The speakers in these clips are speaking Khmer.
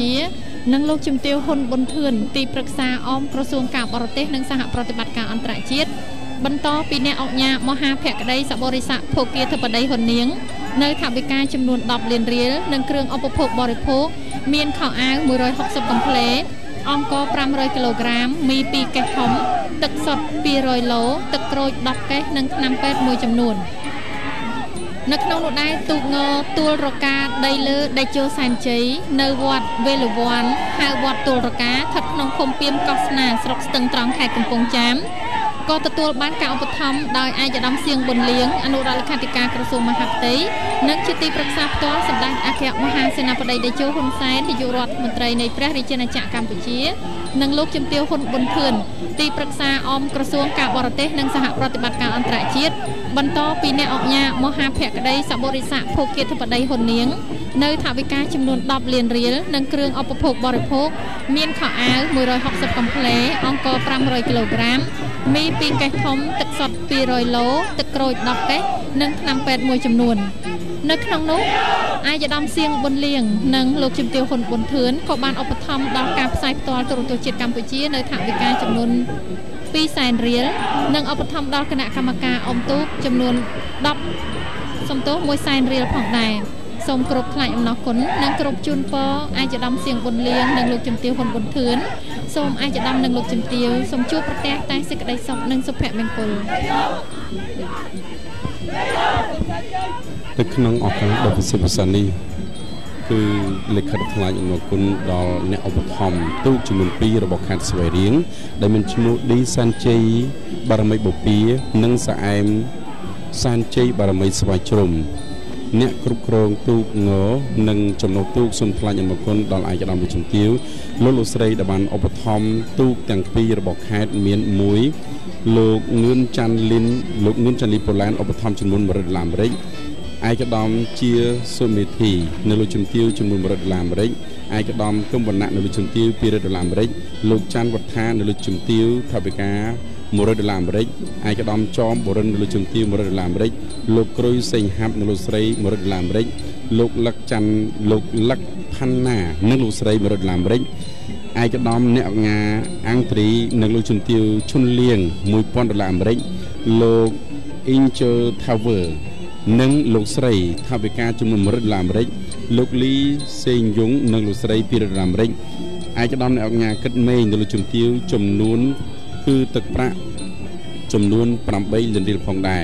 ជានឹងលោកជំទាវហ៊ុនប៊ុនធឿនទីប្រឹក្សាអមក្រសួងការបរទេសនិងសហប្រតិបត្តិការអន្តរជាតិបន្តពីអ្នកអង្គការមហាភក្តីសបរិស័កភោគាធិបតីហ៊ុននាងនៅថវិកាចំនួន10លានរៀលនិងគ្រឿងឧបភោគបរិភោគមានខោអាវ160កំភ្លេអង្គ500គីឡូក្រាមមី2កេសធំទឹកសុទ្ធ200ឡូទឹកក្រូច10កេសនិងថ្នាំពេទ្យមួយចំនួននៅក្នុងនោះដែរទូកងទួលរកាដីលើដេជោសែនជ័យនៅវត្តវេលវ័នហៅវត្តទួលរកាស្ថិតក្នុងឃុំពីមកោះស្នាស្រុកស្ទឹងត្រង់ខេត្តកំពង់ចាមក៏ទទួលបានការឧបត្ថម្ភដោយឯកឧត្តមសៀងប៊ុនលៀងអនុរដ្ឋលេខាធិការក្រសួងមហាផ្ទៃនិងជាទីប្រឹក្សាផ្ទាល់សម្ដេចអគ្គមហាសេនាបតីតេជោហ៊ុនសែននាយករដ្ឋមន្ត្រីនៃព្រះរាជាណាចក្រកម្ពុជានិងលោកជំទាវហ៊ុនប៊ុនធឿនទីប្រឹក្សាអមក្រសួងការបរទេសនិងសហប្រតិបត្តិការអន្តរជាតិបន្តពីអ្នកអង្គការមហាភក្តីសបរិស័កភោគាធិបតីហ៊ុននាងនៅថវិកាចំនួន10លានរៀលនិងគ្រឿងឧបភោគបរិភោគមានខោអាវ160កំភ្លេអង្គ500គីឡូក្រាមមី2កេសធំទឹកសុទ្ធ200ឡូទឹកក្រូច10កេសនិងថ្នាំពេទ្យមួយចំនួននៅក្នុងនោះឯកឧត្តមសៀងប៊ុនលៀងនិងលោកជំទាវហ៊ុនប៊ុនធឿនក៏បានឧបត្ថម្ភដល់ការផ្សាយផ្ទាល់ទូរទស្សន៍ជាតិកម្ពុជានៅថវិកាចំនួន200,000រៀលនិងឧបត្ថម្ភដល់គណៈកម្មការអុំទូកចំនួន100,000រៀលផងដែរសូមគ្រប់ថ្លែងអំណរគុណនិងគ្រប់ជូនពរឯកឧត្តមសៀងប៊ុនលៀងនិងលោកជំទាវហ៊ុនប៊ុនធឿនសូមឯកឧត្តមនិងលោកជំទាវសូមជួបប្រទះតែសេចក្តីសុខនិងសុភមង្គលនៅក្នុងឱកាសដ៏ពិសេសពិសានេះគឺលេខិតថ្លែងអំណរគុណដល់អ្នកឧបត្ថម្ភទូកចំនួន2របស់ខេត្តស្វាយរៀងដែលមានឈ្មោះឌីសានជ័យបារមីបូព៌ានិងសាអែមសានជ័យបារមីស្វាយជ្រុំអ្នកគ្រប់គ្រងទូកងនិងចំណុះទូកសូមថ្លែងអំណរគុណដល់ឯកឧត្តមលោកជំទាវលោកស្រីដែលបានឧបត្ថម្ភទូកទាំងពីររបស់ខេត្តមាន1លោកងឿនចាន់លីនប៉ូឡែនឧបត្ថម្ភចំនួន$100ឯកឧត្តមជាសុមេធីនៅលោកជំទាវចំនួន$100ឯកឧត្តមគឹមវណ្ណៈនៅលោកជំទាវ$200លោកច័ន្ទវត្ថានៅលោកជំទាវថវិកា$100ឯកឧត្តមចោមបរិននៅលោកជំទាវ$100លោកក្រួយសេងហាប់នៅលោកស្រី$100លោកលឹកច័ន្ទលោកលឹកផាន់ណានិងលោកស្រី$100ឯកឧត្តមអ្នកអង្គការអាំងត្រីនិងលោកជំទាវឈុនលៀង$1,000លោកអ៊ីងជើថាវើនិងលោកស្រីថវិកាចំនួន$100លោកលីសេងយុងនិងលោកស្រី$200ឯកឧត្តមអ្នកអង្គការគិតមេងនៅលោកជំទាវចំនួនគឺទឹកប្រាក់ចំនួន8លានរៀលផងដែរ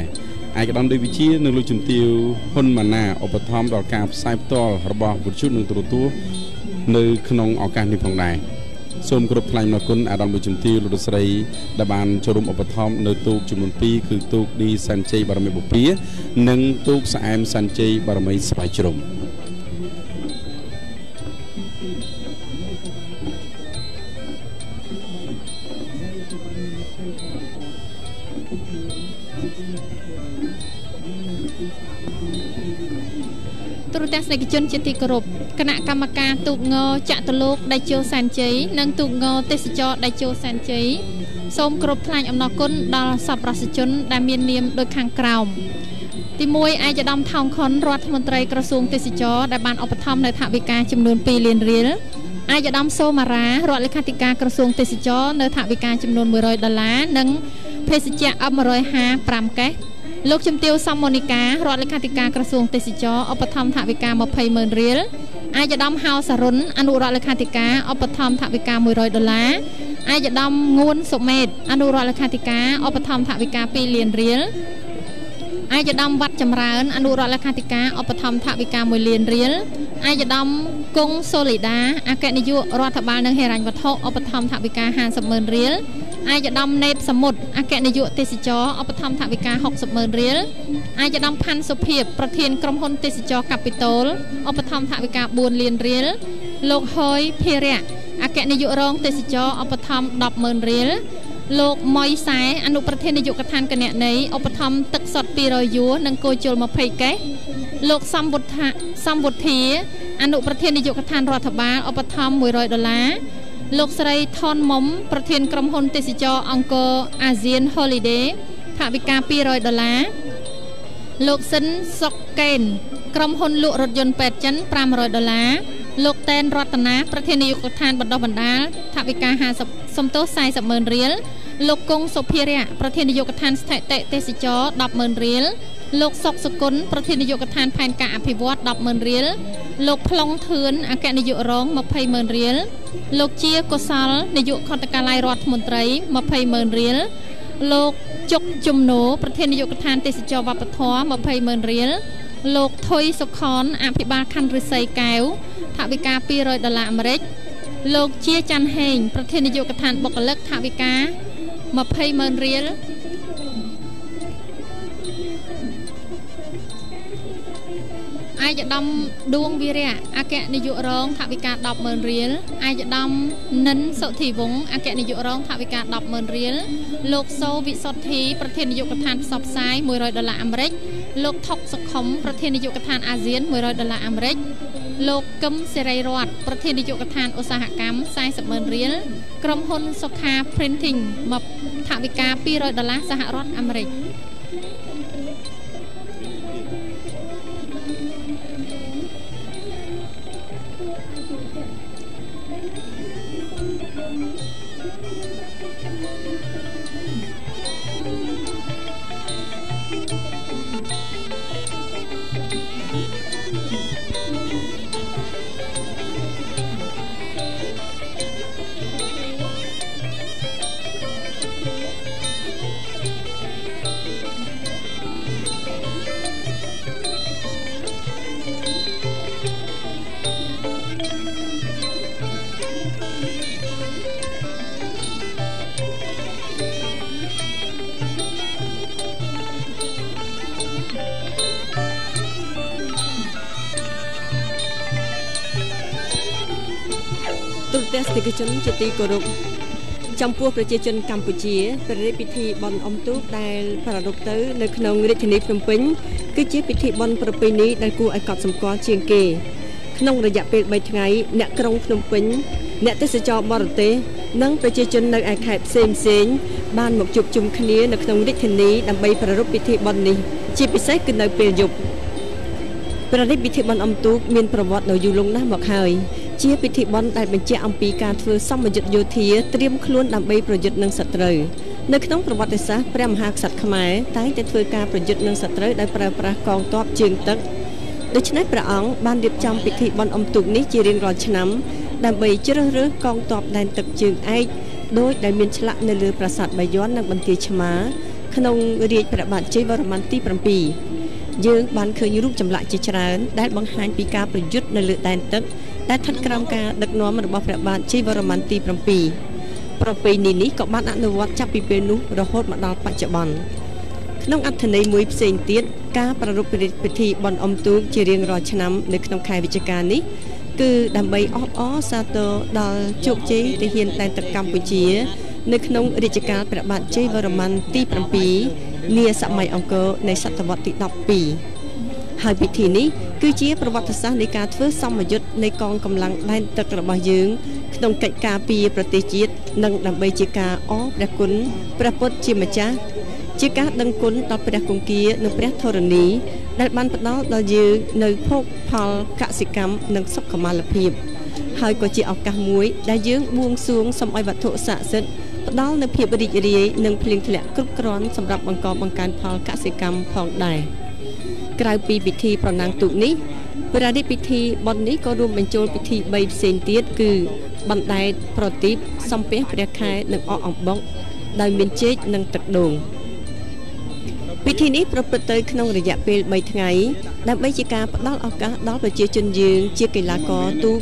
ឯកឧត្តមដេវីជានិងលោកជំទាវហ៊ុនម៉ាណាឧបត្ថម្ភដល់ការផ្សាយផ្ទាល់របស់វិទ្យុនិងទូរទស្សន៍នៅក្នុងឱកាសនេះផងដែរសូមគោរពថ្លែងអំណរគុណអាដាមលោកជំទាវលោកស្រីដែលបានចូលរួមឧបត្ថម្ភនៅទូកចំនួន2គឺទូកឌីសាន់ជ័យបារមីបូព៌ានិងទូកសាអែមសាន់ជ័យបារមីស្វាយជ្រុំទូរទស្សនិកជនជាទីគោរពគណៈកម្មការទូកងចតុលោកដេជោសែនជ័យនិងទូកងទេសចរដេជោសែនជ័យសូមគោរពថ្លែងអំណរគុណដល់សប្បុរសជនដែលមាននាមដូចខាងក្រោមទី1ឯកឧត្តមថោងខុនរដ្ឋមន្ត្រីក្រសួងទេសចរដែលបានឧបត្ថម្ភនៅថវិកាចំនួន2លានរៀលឯកឧត្តមសូម៉ារ៉ារដ្ឋលេខាធិការក្រសួងទេសចរនៅថវិកាចំនួន$100និងភេសជ្ជៈ M155 កេសលោកជំទាវសំមនីការដ្ឋលេខាធិការក្រសួងទេសចរឧបត្ថម្ភថវិកា$20,000រៀលឯកឧត្តមហៅសរុនអនុរដ្ឋលេខាធិការឧបត្ថម្ភថវិកា$100ឯកឧត្តមងួនសុមេតអនុរដ្ឋលេខាធិការឧបត្ថម្ភថវិកា2លានរៀលឯកឧត្តមវត្តចម្រើនអនុរដ្ឋលេខាធិការឧបត្ថម្ភថវិកា1លានរៀលឯកឧត្តមគង់សូលីដាអគ្គនាយករដ្ឋបាលនិងហិរញ្ញវត្ថុឧបត្ថម្ភថវិកា$50,000រៀលឯកឧត្តមណេតសមុទ្រអគ្គនាយកទេសចរឧបត្ថម្ភថវិកា$60,000រៀលឯកឧត្តមផាន់សុភាពប្រធានក្រុមហ៊ុនទេសចរកាពីតូលឧបត្ថម្ភថវិកា4លានរៀលលោកហយភិរៈអគ្គនាយករងទេសចរឧបត្ថម្ភ$10,000រៀលលោកម៉ុយសែអនុប្រធាននាយកដ្ឋានគណនេយ្យឧបត្ថម្ភទឹកសុទ្ធ200យួរនិងគោជល20កេសលោកសំវុធាអនុប្រធាននាយកដ្ឋានរដ្ឋបាលឧបត្ថម្ភ$100លោកស្រីថនមុំប្រធានក្រុមហ៊ុនទេសចរអង្គរអាស៊ាន Holiday ថវិកា$200លោកស៊ិនសុកកេនក្រុមហ៊ុនលក់រថយន្តពេទ្យចិន$500 លោកតែនរតនាប្រធាននាយកដ្ឋានបណ្ដុះបណ្ដាលថវិកា50សំទោស40,000 រៀលលោកគង់សុភារៈប្រធាននាយកដ្ឋានស្ថិតិទេសចរ 10,000 រៀលលោកសុកសុគន្ធប្រធាននាយកដ្ឋានផែនការអភិវឌ្ឍ 10,000 រៀលលោកផ្លុងធឿនអគ្គនាយករង 20,000 រៀលលោកជាកុសលនាយកខេត្តកាឡៃរដ្ឋមន្ត្រី 20,000 រៀលលោកជុកជំនោប្រធាននាយកដ្ឋានទេសចរវប្បធម៌ 20,000 រៀលលោកថុយសុខនអភិបាលខណ្ឌឫស្សីកែវថវិកា$200អាមេរិកលោកជាច័ន្ទហេងប្រធាននាយកដ្ឋានបុគ្គលិកថវិកា$20,000 រៀលអាយដាមដួងវីរៈអគ្គនាយករងថវិកា$10,000 រៀលអាយដាមនិនសុធីវង្សអគ្គនាយករងថវិកា$10,000 រៀលលោកសូវិសុទ្ធីប្រធាននាយកដ្ឋានផ្សព្វផ្សាយ$100អាមេរិកលោកថុកសុខុមប្រធាននាយកដ្ឋានអាស៊ាន$100អាមេរិកលោកកឹមសេរីរតន៍ប្រធាននាយកដ្ឋានឧស្សាហកម្ម$40,000 រៀលក្រុមហ៊ុនសុខា Printing មកថវិកា$200សហរដ្ឋអាមេរិកទេសនិកជនជាទីគោរពចំពោះប្រជាជនកម្ពុជាព្រះរាជពិធីបុណ្យអុំទូកដែលប្រារព្ធទៅនៅក្នុងរាជធានីភ្នំពេញគឺជាពិធីបុណ្យប្រពៃណីដែលគួរឲ្យកត់សម្គាល់ជាងគេក្នុងរយៈពេល3ថ្ងៃអ្នកក្រុងភ្នំពេញអ្នកទេសចរបរទេសនិងប្រជាជននៅឯខេត្តផ្សេងៗបានមកជួបជុំគ្នានៅក្នុងរាជធានីដើម្បីប្រារព្ធពិធីបុណ្យនេះជាពិសេសគឺនៅពេលយប់ព្រះរាជពិធីបុណ្យអុំទូកមានប្រវត្តិដ៏យូរលង់ណាស់មកហើយជាពិធីបុណ្យដែលបញ្ជាក់អំពីការធ្វើសម្ពយុទ្ធយោធាត្រៀមខ្លួនដើម្បីប្រយុទ្ធនឹងសត្រូវនៅក្នុងប្រវត្តិសាស្ត្រព្រះមហាក្សត្រខ្មែរតែងតែធ្វើការប្រយុទ្ធនឹងសត្រូវដោយប្រើប្រាស់កងទ័ពជើងទឹកដូច្នេះព្រះអង្គបានរៀបចំពិធីបុណ្យអុំទូកនេះជារៀងរាល់ឆ្នាំដើម្បីជ្រើសរើសកងទ័ពដែនទឹកជើងឯកដោយដែលមានឆ្លាក់នៅលើប្រាសាទបាយ័ននិងបន្ទាយឆ្មាក្នុងរាជព្រះបាទជ័យវរ្ម័នទី7យើងបានឃើញរូបចម្លាក់ជាច្រើនដែលបង្ហាញពីការប្រយុទ្ធនៅលើដែនទឹកដែលស្ថិតក្រោមការដឹកនាំរបស់ព្រះបាទជ័យវរ្ម័នទី7ប្រពៃណីនេះក៏បានអនុវត្តចាប់ពីពេលនោះរហូតមកដល់បច្ចុប្បន្នក្នុងអត្ថន័យមួយផ្សេងទៀតការប្រារព្ធពិធីបុណ្យអុំទូកជារៀងរាល់ឆ្នាំនៅក្នុងខែវិច្ឆិកានេះគឺដើម្បីអបអរសាទរដល់ជោគជ័យទាហានដែនទឹកកម្ពុជានៅក្នុងរជ្ជកាលព្រះបាទជ័យវរ្ម័នទី7នាសម័យអង្គរនៃសតវត្សទី12ហើយពិធីនេះគឺជាប្រវត្តិសាស្ត្រនៃការធ្វើសម្ពយុទ្ធនៃកងកម្លាំងដែនទឹករបស់យើងក្នុងកិច្ចការពារប្រទេសជាតិនិងដើម្បីជាការអរព្រះគុណព្រះពុទ្ធជាម្ចាស់ជាការដឹងគុណដល់ព្រះគង្គានិងព្រះធរណីដែលបានផ្ដល់ដល់យើងនៅភោគផលកសិកម្មនិងសុខុមាលភាពហើយក៏ជាឱកាសមួយដែលយើងបួងសួងសូមឲ្យវត្ថុស័ក្តិសិទ្ធិផ្ដល់នូវភាពរីករាយនិងភ្លៀងធ្លាក់គ្រប់គ្រាន់សម្រាប់បង្កបង្កើនផលកសិកម្មផងដែរក្រៅពីពិធីប្រណាំងទូកនេះព្រះរាជពិធីបុណ្យនេះក៏រួមបញ្ចូលពិធី3ផ្សេងទៀតគឺបណ្ដែតប្រទីបសំពះព្រះខែនិងអកអំបុកដោយមានចេកនិងទឹកដូងពិធីនេះប្រព្រឹត្តទៅក្នុងរយៈពេល3ថ្ងៃដើម្បីជាការផ្ដល់ឱកាសដល់ប្រជាជនយើងជាកីឡាករទូក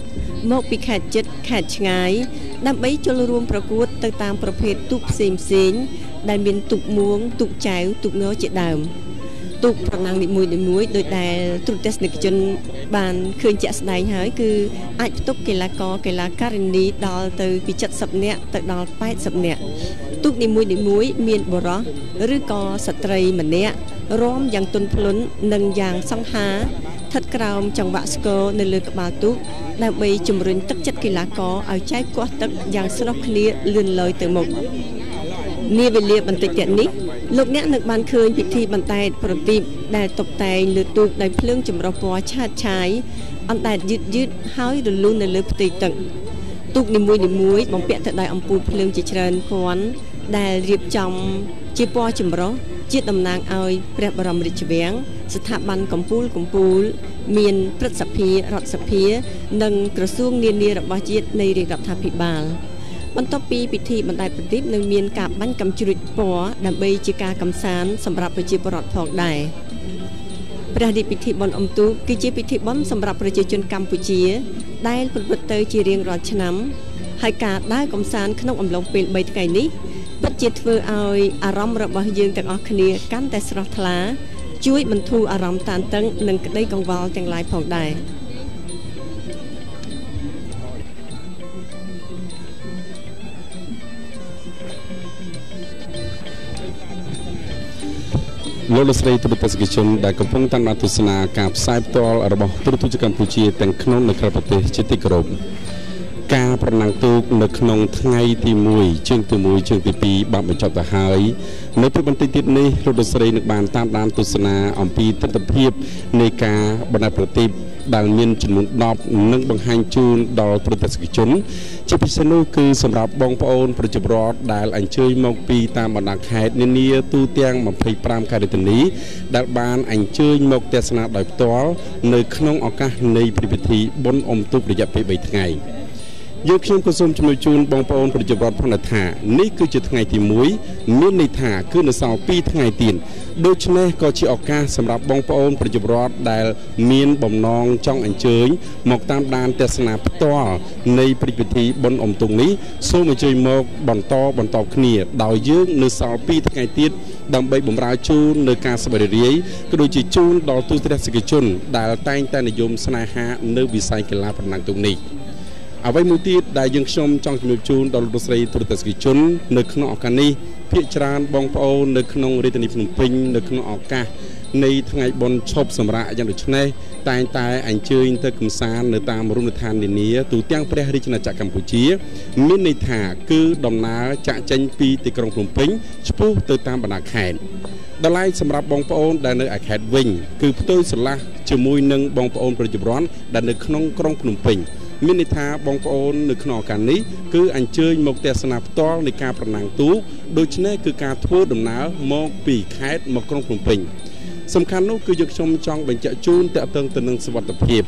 មកពីខេត្តជិតខេត្តឆ្ងាយដើម្បីចូលរួមប្រកួតទៅតាមប្រភេទទូកផ្សេងៗដែលមានទូកមួងទូកចែវទូកងជាដើមទូកប្រណាំងនីមួយៗដោយដែលទូតទស្សនិកជនបានឃើញជាក់ស្ដែងហើយគឺអាចផ្ទុកកីឡាករកីឡាការិនីដល់ទៅពី70នាក់ទៅដល់80នាក់ទូកនីមួយៗមានបុរសឬក៏ស្ត្រីម្នាក់រាំយ៉ាងទន់ភ្លន់និងយ៉ាងសង្ហាស្ថិតក្រោមចង្វាក់ស្គរនៅលើក្បាលទូកដើម្បីជំរុញទឹកចិត្តកីឡាករឲ្យចែកគាស់ទឹកយ៉ាងស្រស់គ្នាលឿនលយទៅមុខនាវេលាបន្តិចទៀតនេះ លោកអ្នកនឹងបានឃើញពិធីបន្តែតប្រទីបដែលតុបតែងលើទូកដោយភ្លើងចម្រុះពណ៌ឆើតឆាយអណ្តែតយឺតហើយរលូននៅលើផ្ទៃទឹកទូកនីមួយៗបំពាក់ទៅដោយអំពូលភ្លើងជាច្រើនពាន់ដែលរៀបចំជាពណ៌ចម្រុះជាតំណាងឲ្យព្រះបរមរាជវាំងស្ថាប័នកម្ពុជាមានព្រឹទ្ធសភារដ្ឋសភានិងក្រសួងនានារបស់ជាតិនៃរាជរដ្ឋាភិបាលបន្ទាប់ពីពិធីបណ្តែតប្រទីបនឹងមានការបាញ់កាំជ្រួចពណ៌ដើម្បីជាការកម្សាន្តសម្រាប់ប្រជាពលរដ្ឋផងដែរព្រះរាជពិធីបុណ្យអុំទូកគឺជាពិធីបុណ្យសម្រាប់ប្រជាជនកម្ពុជាដែលប្រព្រឹត្តទៅជារៀងរាល់ឆ្នាំហើយការដើរកម្សាន្តក្នុងអំឡុងពេល3ថ្ងៃនេះពិតជាធ្វើឲ្យអារម្មណ៍របស់យើងទាំងអស់គ្នាកាន់តែស្រស់ថ្លាជួយបន្ធូរអារម្មណ៍តានតឹងនិងក្តីកង្វល់ទាំងឡាយផងដែរលោកលោកស្រីទូតបេសកជនដែលកំពុងតាមដានទស្សនាការផ្សាយផ្ទាល់របស់ទូរទស្សន៍កម្ពុជាទាំងក្នុងនិងក្រៅប្រទេសជាទីគោរពការប្រណាំងទូកនៅក្នុងថ្ងៃទី1ជើងទី1ជើងទី2បានបញ្ចប់ទៅហើយនៅពេលបន្តិចទៀតនេះលោកលោកស្រីនឹងបានតាមដានទស្សនាអំពីទស្សនវិជ្ជានៃការបណ្ដាប្រទីបដែលមានចំនួន10និងបង្ហាញជូនដល់ប្រទេសកជនជាពិសេសនោះគឺសម្រាប់បងប្អូនប្រជាពលរដ្ឋដែលអញ្ជើញមកពីតាមបណ្ដាខេត្តនានាទូទាំង25ខេត្តរាជធានីដែលបានអញ្ជើញមកទស្សនាដោយផ្ទាល់នៅក្នុងឱកាសនៃពិធីបុណ្យអុំទូករយៈពេល3ថ្ងៃយើងខ្ញុំក៏សូមជំនួយជូនបងប្អូនប្រជាពលរដ្ឋផងថានេះគឺជាថ្ងៃទី1មានន័យថាគឺនៅសល់2ថ្ងៃទៀតដូច្នេះក៏ជាឱកាសសម្រាប់បងប្អូនប្រជាពលរដ្ឋដែលមានបំណងចង់អញ្ជើញមកតាមដានទស្សនាផ្ទាល់នៃពិធីបុណ្យអុំទូកនេះសូមអញ្ជើញមកបន្តគ្នាដោយយើងនៅសល់2ថ្ងៃទៀតដើម្បីបម្រើជូននៅការសប្បាយរីករាយក៏ដូចជាជូនដល់ទស្សនិកជនដែលតែងតែនិយមស្នេហានៅវិស័យកីឡាប្រណាំងទូកនេះអ្វីមួយទៀតដែលយើងខ្ញុំចង់ជំរាបជូនដល់លោកស្រីទូរទស្សនិកជននៅក្នុងឱកាសនេះភាគច្រើនបងប្អូននៅក្នុងរាជធានីភ្នំពេញនៅក្នុងឱកាសនៃថ្ងៃបុណ្យឈប់សម្រាកយ៉ាងដូចនេះតែងតែអញ្ជើញទៅកម្សាន្តនៅតាមរមណីយដ្ឋាននានាទូទាំងព្រះរាជាណាចក្រកម្ពុជាមានន័យថាគឺដំណើរចាក់ចេញពីទីក្រុងភ្នំពេញឆ្ពោះទៅតាមបណ្ដាខេត្តដល់ឡែកសម្រាប់បងប្អូនដែលនៅឯខេត្តវិញគឺផ្ទុយស្រឡះជាមួយនឹងបងប្អូនប្រជាពលរដ្ឋដែលនៅក្នុងក្រុងភ្នំពេញមានន័យថាបងប្អូននៅក្នុងឱកាសនេះគឺអញ្ជើញមកទស្សនាផ្ទាល់នៃការប្រណាំងទូកដូច្នេះគឺការធ្វើដំណើរមកពីខេត្តមកក្រុងភ្នំពេញសំខាន់នោះគឺយើងខ្ញុំចង់បញ្ជាក់ជូនទាក់ទងទៅនឹងសុវត្ថិភាព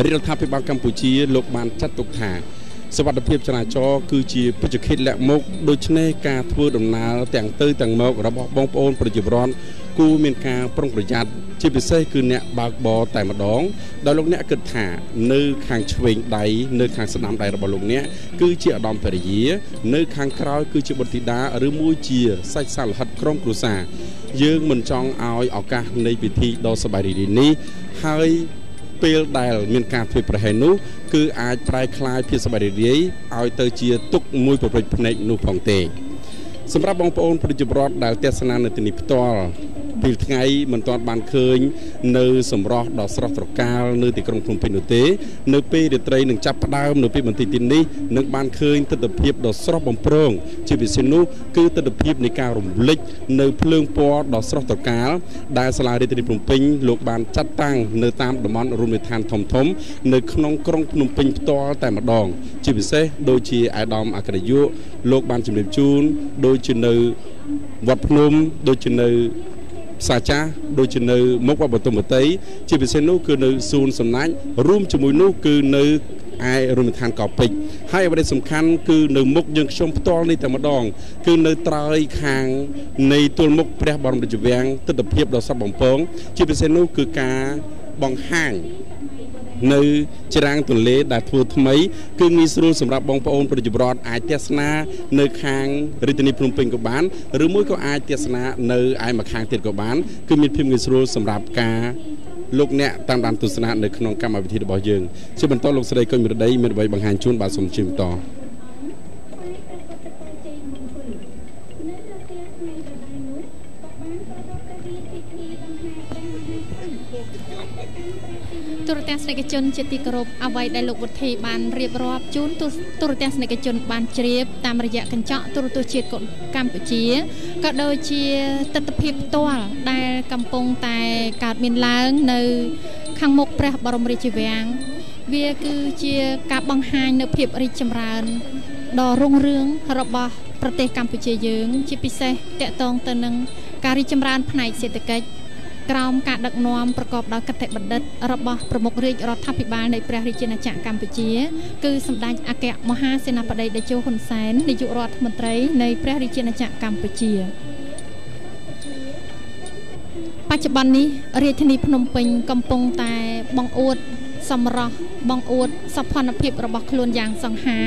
រដ្ឋាភិបាលកម្ពុជាលោកបានចាត់ទុកថាសុវត្ថិភាពចរាចរណ៍គឺជាពេជ្ជឃាតលាក់មុខដូច្នេះការធ្វើដំណើរទាំងទៅទាំងមករបស់បងប្អូនប្រជាពលរដ្ឋគួរមានការប្រុងប្រយ័ត្នជាពិសេសគឺអ្នកបើកបរតែម្ដងដោយលោកអ្នកគិតថានៅខាងឆ្វេងដៃនៅខាងស្ដាំដៃរបស់លោកអ្នកគឺជាឧត្តមភរិយានៅខាងក្រោយគឺជាបុត្រធីតាឬមួយជាសាច់សាលហិតក្រុមគ្រួសារយើងមិនចង់ឲ្យឱកាសនៃពិធីដ៏សប្បាយរីករាយនេះហើយពេលដែលមានការធ្វើប្រហែលនោះគឺអាចប្រែក្លាយភាពសប្បាយរីករាយឲ្យទៅជាទុកមួយប្រព្រឹត្តភ្នែកនោះផងទេសម្រាប់បងប្អូនប្រជាពលរដ្ឋដែលទស្សនានៅទីនេះផ្ទាល់ពេលថ្ងៃមិនទាន់បានឃើញនៅសម្រស់ដ៏ស្រស់ត្រកាលនៅទីក្រុងភ្នំពេញនោះទេនៅពេលរាត្រីនឹងចាប់ផ្ដើមនៅពេលបន្តិចទៀតនេះនឹងបានឃើញទស្សនវិជ្ជាដ៏ស្រស់បំព្រងជាពិសេសនោះគឺទស្សនវិជ្ជានៃការរំលេចនៅភ្លើងពណ៌ដ៏ស្រស់ត្រកាលដែលសាលារាជធានីភ្នំពេញលោកបានចាត់តាំងនៅតាមតំបន់រមណីយដ្ឋានធំៗនៅក្នុងក្រុងភ្នំពេញផ្ទាល់តែម្ដងជាពិសេសដូចជាអាយដាមអគ្គនាយកលោកបានជំរាបជូនដូចជានៅវត្តភ្នំដូចជានៅសាចាដូចជានៅមុខវត្តបទុមវតីជាពិសេសនោះគឺនៅសួនសំណាញ់រួមជាមួយនោះគឺនៅឯរមណីយដ្ឋានកោពេជ្រហើយអ្វីដែលសំខាន់គឺនៅមុខយើងខ្ញុំផ្ទាល់នេះតែម្ដងគឺនៅត្រើយខាងនៃទល់មុខព្រះបរមរាជវាំងទិដ្ឋភាពដ៏សប្បុរសបំពងជាពិសេសនោះគឺការបង្ហាញនៅច្រាំងទន្លេដែលធ្វើថ្មីគឺងាយស្រួលសម្រាប់បងប្អូនប្រជាពលរដ្ឋអាចទស្សនានៅខាងរាជធានីភ្នំពេញក៏បានឬមួយក៏អាចទស្សនានៅឯម្ខាងទៀតក៏បានគឺមានភាពងាយស្រួលសម្រាប់ការលោកអ្នកតាមដានទស្សនានៅក្នុងកម្មវិធីរបស់យើងជាបន្តលោកស្រីកុញមរដីមានអ្វីបង្ហាញជូនបាទសូមជម្រាបបន្ត ទូរទស្សនិកជនជាទីគោរពអ្វីដែលលោកវុធីបានរៀបរាប់ជូនទូរទស្សនិកជនបានជ្រាបតាមរយៈកញ្ចក់ទូរទស្សន៍ជាតិកម្ពុជាក៏ដូចជាទស្សនវិជ្ជាផ្ទាល់ដែលកំពុងតែកើតមានឡើងនៅខាងមុខព្រះបរមរាជវាំងវាគឺជាការបង្ហាញនៅភាពរីកចម្រើនដ៏រុងរឿងរបស់ប្រទេសកម្ពុជាយើងជាពិសេសតាក់ទងទៅនឹងការរីកចម្រើនផ្នែកសេដ្ឋកិច្ចក្រោមការដឹកនាំប្រកបដោយគតិបណ្ឌិតរបស់ប្រមុខរាជរដ្ឋាភិបាលនៃព្រះរាជាណាចក្រកម្ពុជាគឺសម្ដេចអគ្គមហាសេនាបតីតេជោហ៊ុនសែននាយករដ្ឋមន្ត្រីនៃព្រះរាជាណាចក្រកម្ពុជាបច្ចុប្បន្ននេះរាជធានីភ្នំពេញកំពុងតែបង្អួតសម្រស់បង្អួតសោភ័ណភាពរបស់ខ្លួនយ៉ាងសង្ហា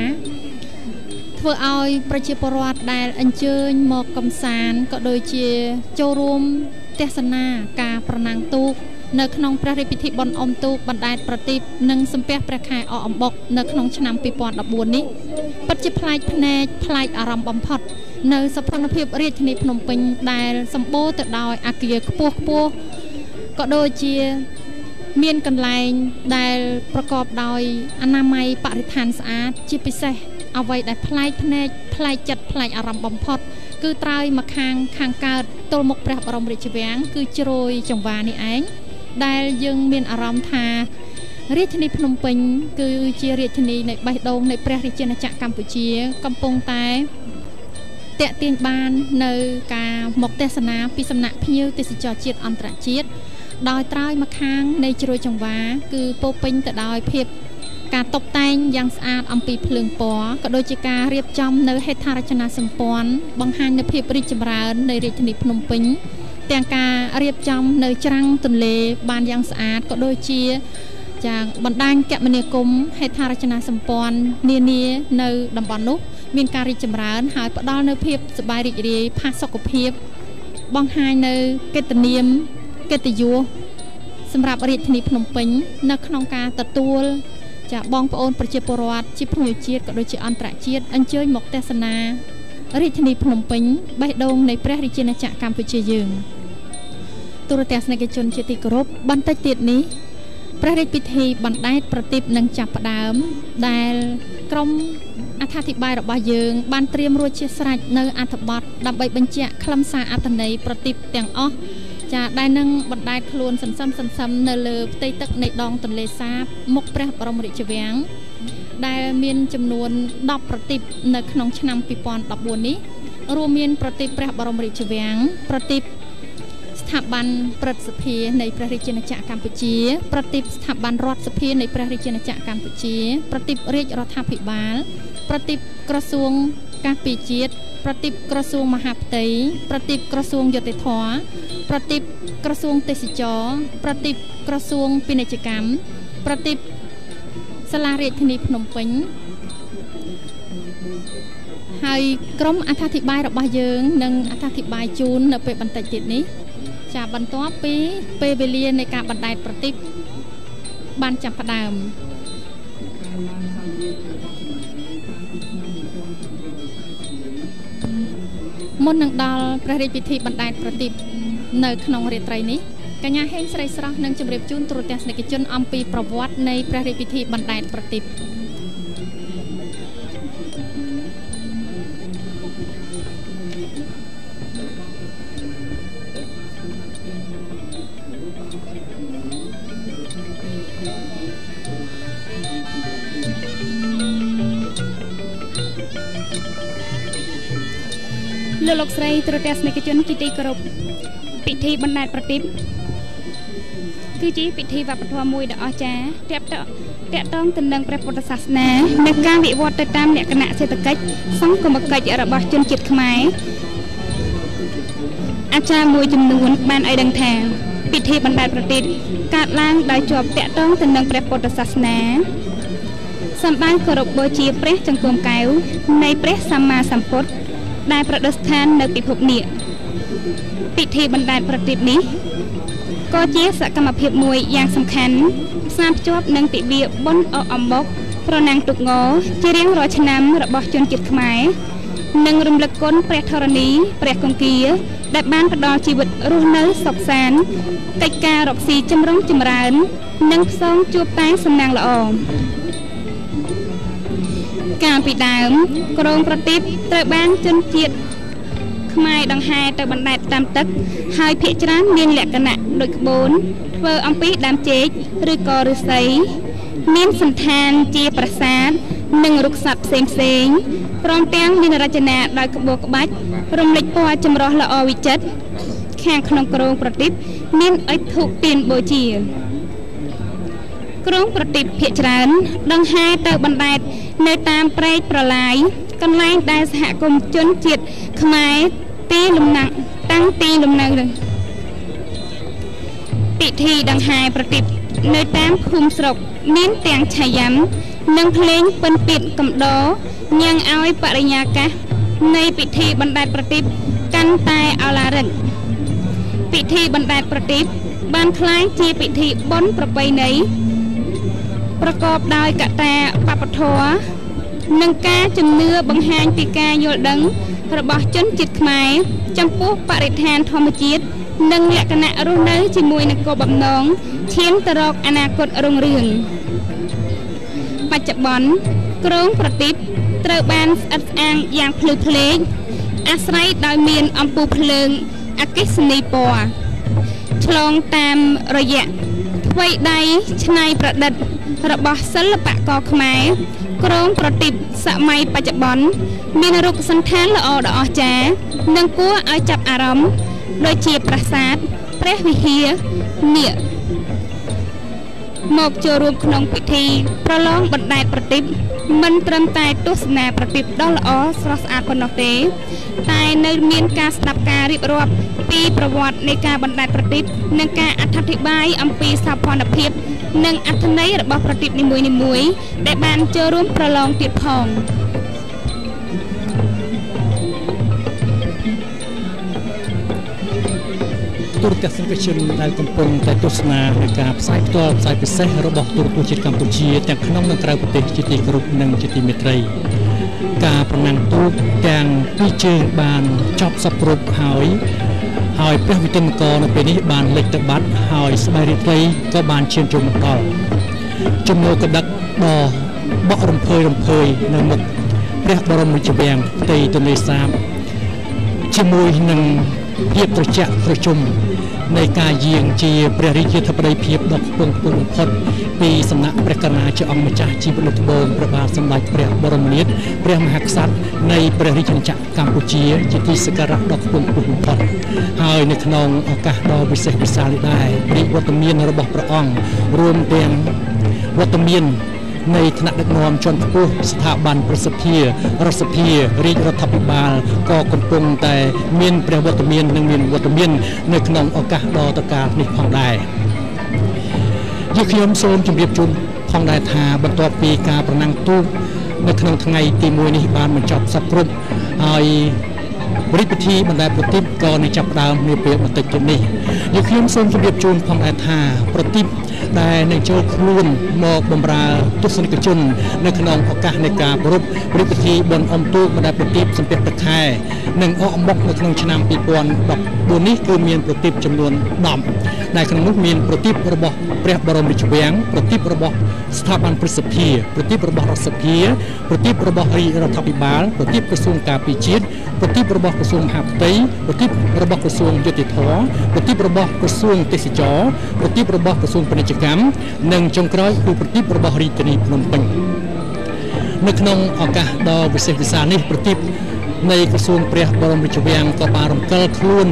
ធ្វើឲ្យប្រជាពលរដ្ឋដែលអញ្ជើញមកកំសាន្តក៏ដូចជាចូលរួមទស្សនាការប្រណាំងទូកនៅក្នុងព្រះរាជពិធីបុណ្យអុំទូកបណ្ដែតប្រទីបនិងសំពះព្រះខែអកអំបុកនៅក្នុងឆ្នាំ2014នេះពិតជាប្លែកភ្នែកប្លែកអារម្មណ៍បំផុតនៅសោភ័ណភាពរាជធានីភ្នំពេញដែលសម្បូរទៅដោយអគារខ្ពស់ខ្ពស់ក៏ដូចជាមានកន្លែងដែលប្រកបដោយអនាម័យបរិស្ថានស្អាតជាពិសេសអ្វីដែលប្លែកភ្នែកប្លែកចិត្តប្លែកអារម្មណ៍បំផុតគឺត្រើយមកខាងកើតទល់មុខព្រះបរមរាជវាំងគឺជ្រោយចង្វានេះឯងដែលយើងមានអារម្មណ៍ថារាជធានីភ្នំពេញគឺជារាជធានីនៃបេះដូងនៃព្រះរាជាណាចក្រកម្ពុជាកំពុងតែតាក់ទាញបាននៅការមកទស្សនាពីសំណាក់ភ្ញៀវទេសចរជាតិអន្តរជាតិដោយត្រើយមកខាងនៃជ្រោយចង្វាគឺពោពេញទៅដោយភាពការតុបតែងយ៉ាងស្អាតអំពីភ្លើងពណ៌ក៏ដូចជាការរៀបចំនៅហេដ្ឋារចនាសម្ព័ន្ធបង្ហាញនូវភាពរីកចម្រើននៃរាជធានីភ្នំពេញទាំងការរៀបចំនៅច្រាំងទន្លេបានយ៉ាងស្អាតក៏ដូចជាយ៉ាងបណ្ដាញគមនាគមន៍ហេដ្ឋារចនាសម្ព័ន្ធនានានៅតំបន់នោះមានការរីកចម្រើនហើយផ្ដល់នូវភាពសប្បាយរីករាយផាសុកភាពបង្ហាញនៅកិត្តិនាមកិត្តិយសសម្រាប់រាជធានីភ្នំពេញនៅក្នុងការទទួលចាបងប្អូនប្រជាពលរដ្ឋជាភ្ញៀវជាតិក៏ដូចជាអន្តរជាតិអញ្ជើញមកទស្សនារាជធានីភ្នំពេញបេះដូងនៃព្រះរាជាណាចក្រកម្ពុជាយើងទូរទស្សនិកជនជាទីគោរពបន្តិចទៀតនេះព្រះរាជពិធីបណ្ដែតប្រទីបនឹងចាប់ផ្ដើមដែលក្រុមអត្ថាធិប្បាយរបស់យើងបានត្រៀមរួចជាស្រេចនៅអត្ថបទដើម្បីបញ្ជាក់ខ្លឹមសារអត្ថន័យប្រទីបទាំងអស់ចាដែលនឹងបណ្ដែតខ្លួនសន្សឹមនៅលើផ្ទៃទឹកនៃដងទន្លេសាបមុខព្រះបរមរាជវាំងដែលមានចំនួន10ប្រទីបនៅក្នុងឆ្នាំ2014នេះរួមមានប្រទីបព្រះបរមរាជវាំងប្រទីបស្ថាប័នព្រឹទ្ធសភានៃព្រះរាជាណាចក្រកម្ពុជាប្រទីបស្ថាប័នរដ្ឋសភានៃព្រះរាជាណាចក្រកម្ពុជាប្រទីបរាជរដ្ឋាភិបាលប្រទីបក្រសួងការពារជាតិប្រទីបក្រសួងមហាផ្ទៃប្រទីបក្រសួងយុតិធម៌ប្រទីបក្រសួងទេសចរប្រទីបក្រសួងពាណិជ្ជកម្មប្រទីបសាលារាជធានីភ្នំពេញហើយក្រុមអត្ថាធិប្បាយរបស់យើងនឹងអត្ថាធិប្បាយជូននៅពេលបន្តិចទៀតនេះចាបន្ទាប់ពីពេលវេលានៃការបណ្ដែតប្រទីបបានចាប់ផ្ដើមមុននឹងដល់ព្រះរាជពិធីបណ្ដែតប្រទីបនៅក្នុងរាត្រីនេះកញ្ញាហេងស្រីស្រស់នឹងជម្រាបជូនទូរទស្សនិកជនអំពីប្រវត្តិនៃព្រះរាជពិធីបណ្ដែតប្រទីបលោកស្រីទូរទស្សនិកជនជាទីគោរពពិធីបណ្ដែតប្រទីបគឺជាពិធីវប្បធម៌មួយដ៏អស្ចារ្យទាក់ទងទៅនឹងព្រះពុទ្ធសាសនានិងការវិវត្តទៅតាមលក្ខណៈសេដ្ឋកិច្ចសង្គមគិច្ចរបស់ជនជាតិខ្មែរអាចារ្យមួយចំនួនបានឲ្យដឹងថាពិធីបណ្ដែតប្រទីបកើតឡើងដោយជាប់ទាក់ទងទៅនឹងព្រះពុទ្ធសាសនាសម្ដែងគោរពបូជាព្រះចង្គមកែវនៃព្រះសម្មាសម្ពុទ្ធដែលប្រតិស្ថាននៅពិភពនេះពិធីបណ្ដែតប្រទីបនេះក៏ជាសកម្មភាពមួយយ៉ាងសំខាន់ផ្សារភ្ជាប់នឹងទិវាបុណ្យអកអំបុកប្រណាំងទូកងជារៀងរាល់ឆ្នាំរបស់ជនជាតិខ្មែរ និងរំលឹកគុណព្រះធរណីព្រះគង្គាដែលបានផ្ដល់ជីវិតរស់នៅសុខសាន្តកិច្ចការរកស៊ីចម្រុងចម្រើននិងផ្សងជួបតែសំណាងល្អកាលពីដើមក្រុងប្រទីបត្រូវបានជនជាតិខ្មែរដង្ហែទៅបណ្ដែតតាមទឹកហើយភាគច្រើនមានលក្ខណៈដូចក្បូនធ្វើអំពីដើមចេកឬក៏ឫស្សីមានសន្តានជាប្រាសាទនិងរូបសត្វផ្សេងៗព្រមទាំងមានរចនាដោយក្បូរក្បាច់រំលេចពណ៌ចម្រុះល្អវិចិត្រខាងក្នុងក្រុងប្រទីបមានឥដ្ឋធូបទៀនបូជាក្រុងប្រទីបភាគច្រើនដង្ហែទៅបណ្ដែតនៅតាមព្រែកប្រឡាយកន្លែងដែលសហគមន៍ជនជាតិខ្មែរទីលំណាក់តាំងទីលំនៅពិធីដង្ហែប្រទីបនៅតាមភូមិស្រុកមានទាំងឆាយ៉ាំនិងភ្លេងពិណពាទ្យកំដរញ៉ាំងឲ្យបរិយាកាសនៃពិធីបណ្ដែតប្រទីបកាន់តែឱឡារិកពិធីបណ្ដែតប្រទីបបានក្លាយជាពិធីបុណ្យប្រពៃណីប្រកបដោយកត្តាបព្វធម៌និងការជំនឿបង្ហាញពីការយល់ដឹងរបស់ជនជាតិខ្មែរចំពោះបរិស្ថានធម្មជាតិនិងលក្ខណៈរស់នៅជាមួយនឹងគោលបំណងឈានទៅរកអនាគតរុងរឿងបច្ចុប្បន្នក្រុងប្រទីបត្រូវបានស្អិតស្អាងយ៉ាងភ្លឺភ្លេងអាស្រ័យដោយមានអំពូលភ្លើងអគ្គិសនីពណ៌ឆ្លងតាមរយៈថ្វីដៃច្នៃប្រឌិតរបស់សិល្បករខ្មែរក្រុងប្រទីបសម័យបច្ចុប្បន្នមានរូបសន្តានល្អដ៏អស្ចារ្យនិងគួរឲ្យចាប់អារម្មណ៍ដូចជាប្រាសាទព្រះវិហារនាគមកចូលរួមក្នុងពិធីប្រឡងបណ្ដែតប្រទីបមិនត្រឹមតែទស្សនាប្រទីបដ៏ល្អស្រស់ស្អាតប៉ុណ្ណោះទេតែនៅមានការស្ដាប់ការរៀបរាប់ពីប្រវត្តិនៃការបណ្ដែតប្រទីបនិងការអត្ថាធិប្បាយអំពីសោភ័ណភាពនិងអត្ថន័យរបស់ប្រទីបនីមួយៗដែលបានចូលរួមប្រឡងទៀតផងទូរទស្សនិកជនដែលកំពុងតែទស្សនានៃការផ្សាយផ្ទាល់ផ្សាយពិសេសរបស់ទូរទស្សន៍ជាតិកម្ពុជាទាំងក្នុងនិងក្រៅប្រទេសជាទីគោរពនិងជាទីមេត្រីការប្រណាំងទូកទាំងពីរជើងបានចប់សពគ្រប់ហើយព្រះវិទិនកនៅពេលនេះបានលេចទៅបាត់ហើយស្បែករាត្រីក៏បានឈានចូលមកដល់ចំណូលកដឹកដ៏បក់រំភើយនៅមុខព្រះបរមរាជវាំងផ្ទៃទន្លេសាបជាមួយនឹងភាពត្រជាក់ត្រជុំនៃការយាងជាព្រះរាជាធិបតីភាពដ៏ខ្ពង់ខ្ពស់បំផុតពីសំណាក់ព្រះករុណាជាអង្គម្ចាស់ជីវិតលោកត្បូងព្រះបាទសម្ដេចព្រះបរមនាថព្រះមហាក្សត្រនៃព្រះរាជាណាចក្រកម្ពុជាជាទីសក្ការៈដ៏ខ្ពង់ខ្ពស់បំផុតហើយនៅក្នុងឱកាសដ៏វិសេសវិសាលនេះដែរព្រះវត្តមានរបស់ព្រះអង្គរួមទាំងវត្តមាននៃថ្នាក់ដឹកនាំជាន់ខ្ពស់ស្ថាប័នប្រសិទ្ធិរដ្ឋសភារាជរដ្ឋាភិបាលក៏កំពុងតែមានព្រះវត្តមាននិងមានវត្តមាននៅក្នុងឱកាសដ៏ត្រកាលនេះផងដែរយើងខ្ញុំសូមជម្រាបជូនផងដែរថាបន្ទាប់ពីការប្រណាំងទូកនៅក្នុងថ្ងៃទី1នេះបានបញ្ចប់សពគ្រប់ហើយរាជពិធីបណ្ដែតប្រទីបក៏នឹងចាប់ផ្ដើមនាពេលបន្តិចទៀតនេះយើងខ្ញុំសូមជម្រាបជូនផងដែរថាប្រទីបដែលនឹងចូលខ្លួនមកបម្រើទស្សនិកជននៅក្នុងឱកាសនៃការប្រារព្ធរាជពិធីបុណ្យអុំទូកបណ្ដែតប្រទីបសំពះព្រះខែនិងអកអំបុកនៅក្នុងឆ្នាំ2014នេះគឺមានប្រទីបចំនួន10ដែលក្នុងនោះមានប្រទីបរបស់ព្រះបរមរាជវាំងប្រទីបរបស់ស្ថាប័នប្រសិទ្ធិប្រទីបរបស់រដ្ឋសភាប្រទីបរបស់រាជរដ្ឋាភិបាលប្រទីបក្រសួងការពារជាតិប្រទីបរបស់ក្រសួងមហាផ្ទៃប្រទីបរបស់ក្រសួងយុតិធម៌ប្រទីបរបស់ក្រសួងទេសចរប្រទីបរបស់ក្រសួងពាណិជ្ជកម្មនិងចុងក្រោយគឺប្រទីបរបស់រាជធានីភ្នំពេញនៅក្នុងឱកាសដ៏វិសេសវិសាលនេះប្រទីបនៃក្រសួងព្រះបរមរាជវាំងក៏បានរំកិលខ្លួន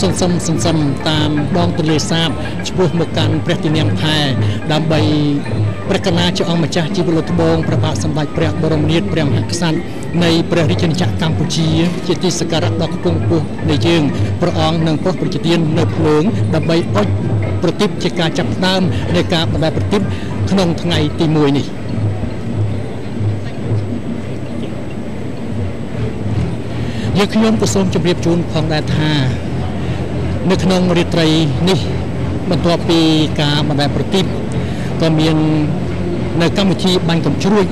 សន្សំតាមដងទន្លេសាបឆ្ពោះមកកាន់ព្រះទីនាំងផែដើម្បីព្រះករុណាជាអង្គម្ចាស់ជីវិតលោកត្បូងព្រះបាទសម្ដេចព្រះបរមនាថព្រះមហាក្សត្រនៃព្រះរាជាណាចក្រកម្ពុជាជាទីសក្ការៈដ៏ខ្ពង់ខ្ពស់នៃយើងព្រះអង្គនឹងប្រោះប្រជទាននៅភ្លើងដើម្បីអុជប្រទីបជាការចាប់ផ្ដើមនៃការបណ្ដែតប្រទីបក្នុងថ្ងៃទី1នេះយើងខ្ញុំក៏សូមជម្រាបជូនផងដែរថានៅក្នុងរាត្រីនេះបន្ទាប់ពីការបណ្ដែតប្រទីបក៏មាននៅកម្ពុជាបាញ់កំជ្រួច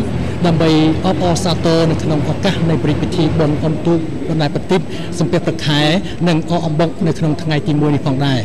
ដើម្បីអបអរសាទរនៅក្នុងឱកាសនៃពិធីបុណ្យអុំទូកបណ្ដែតប្រទីបសំពះព្រះខែនិងអកអំបុកនៅក្នុងថ្ងៃទី1នេះផងដែរ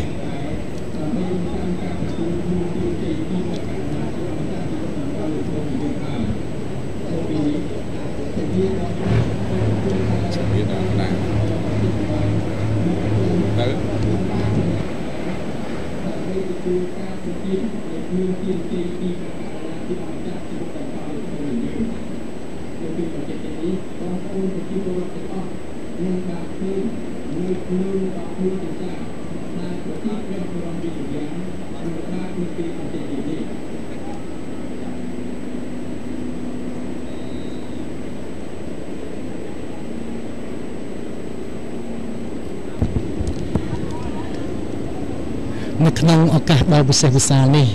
នៅក្នុងឱកាសដ៏វិសេសវិសាលនេះ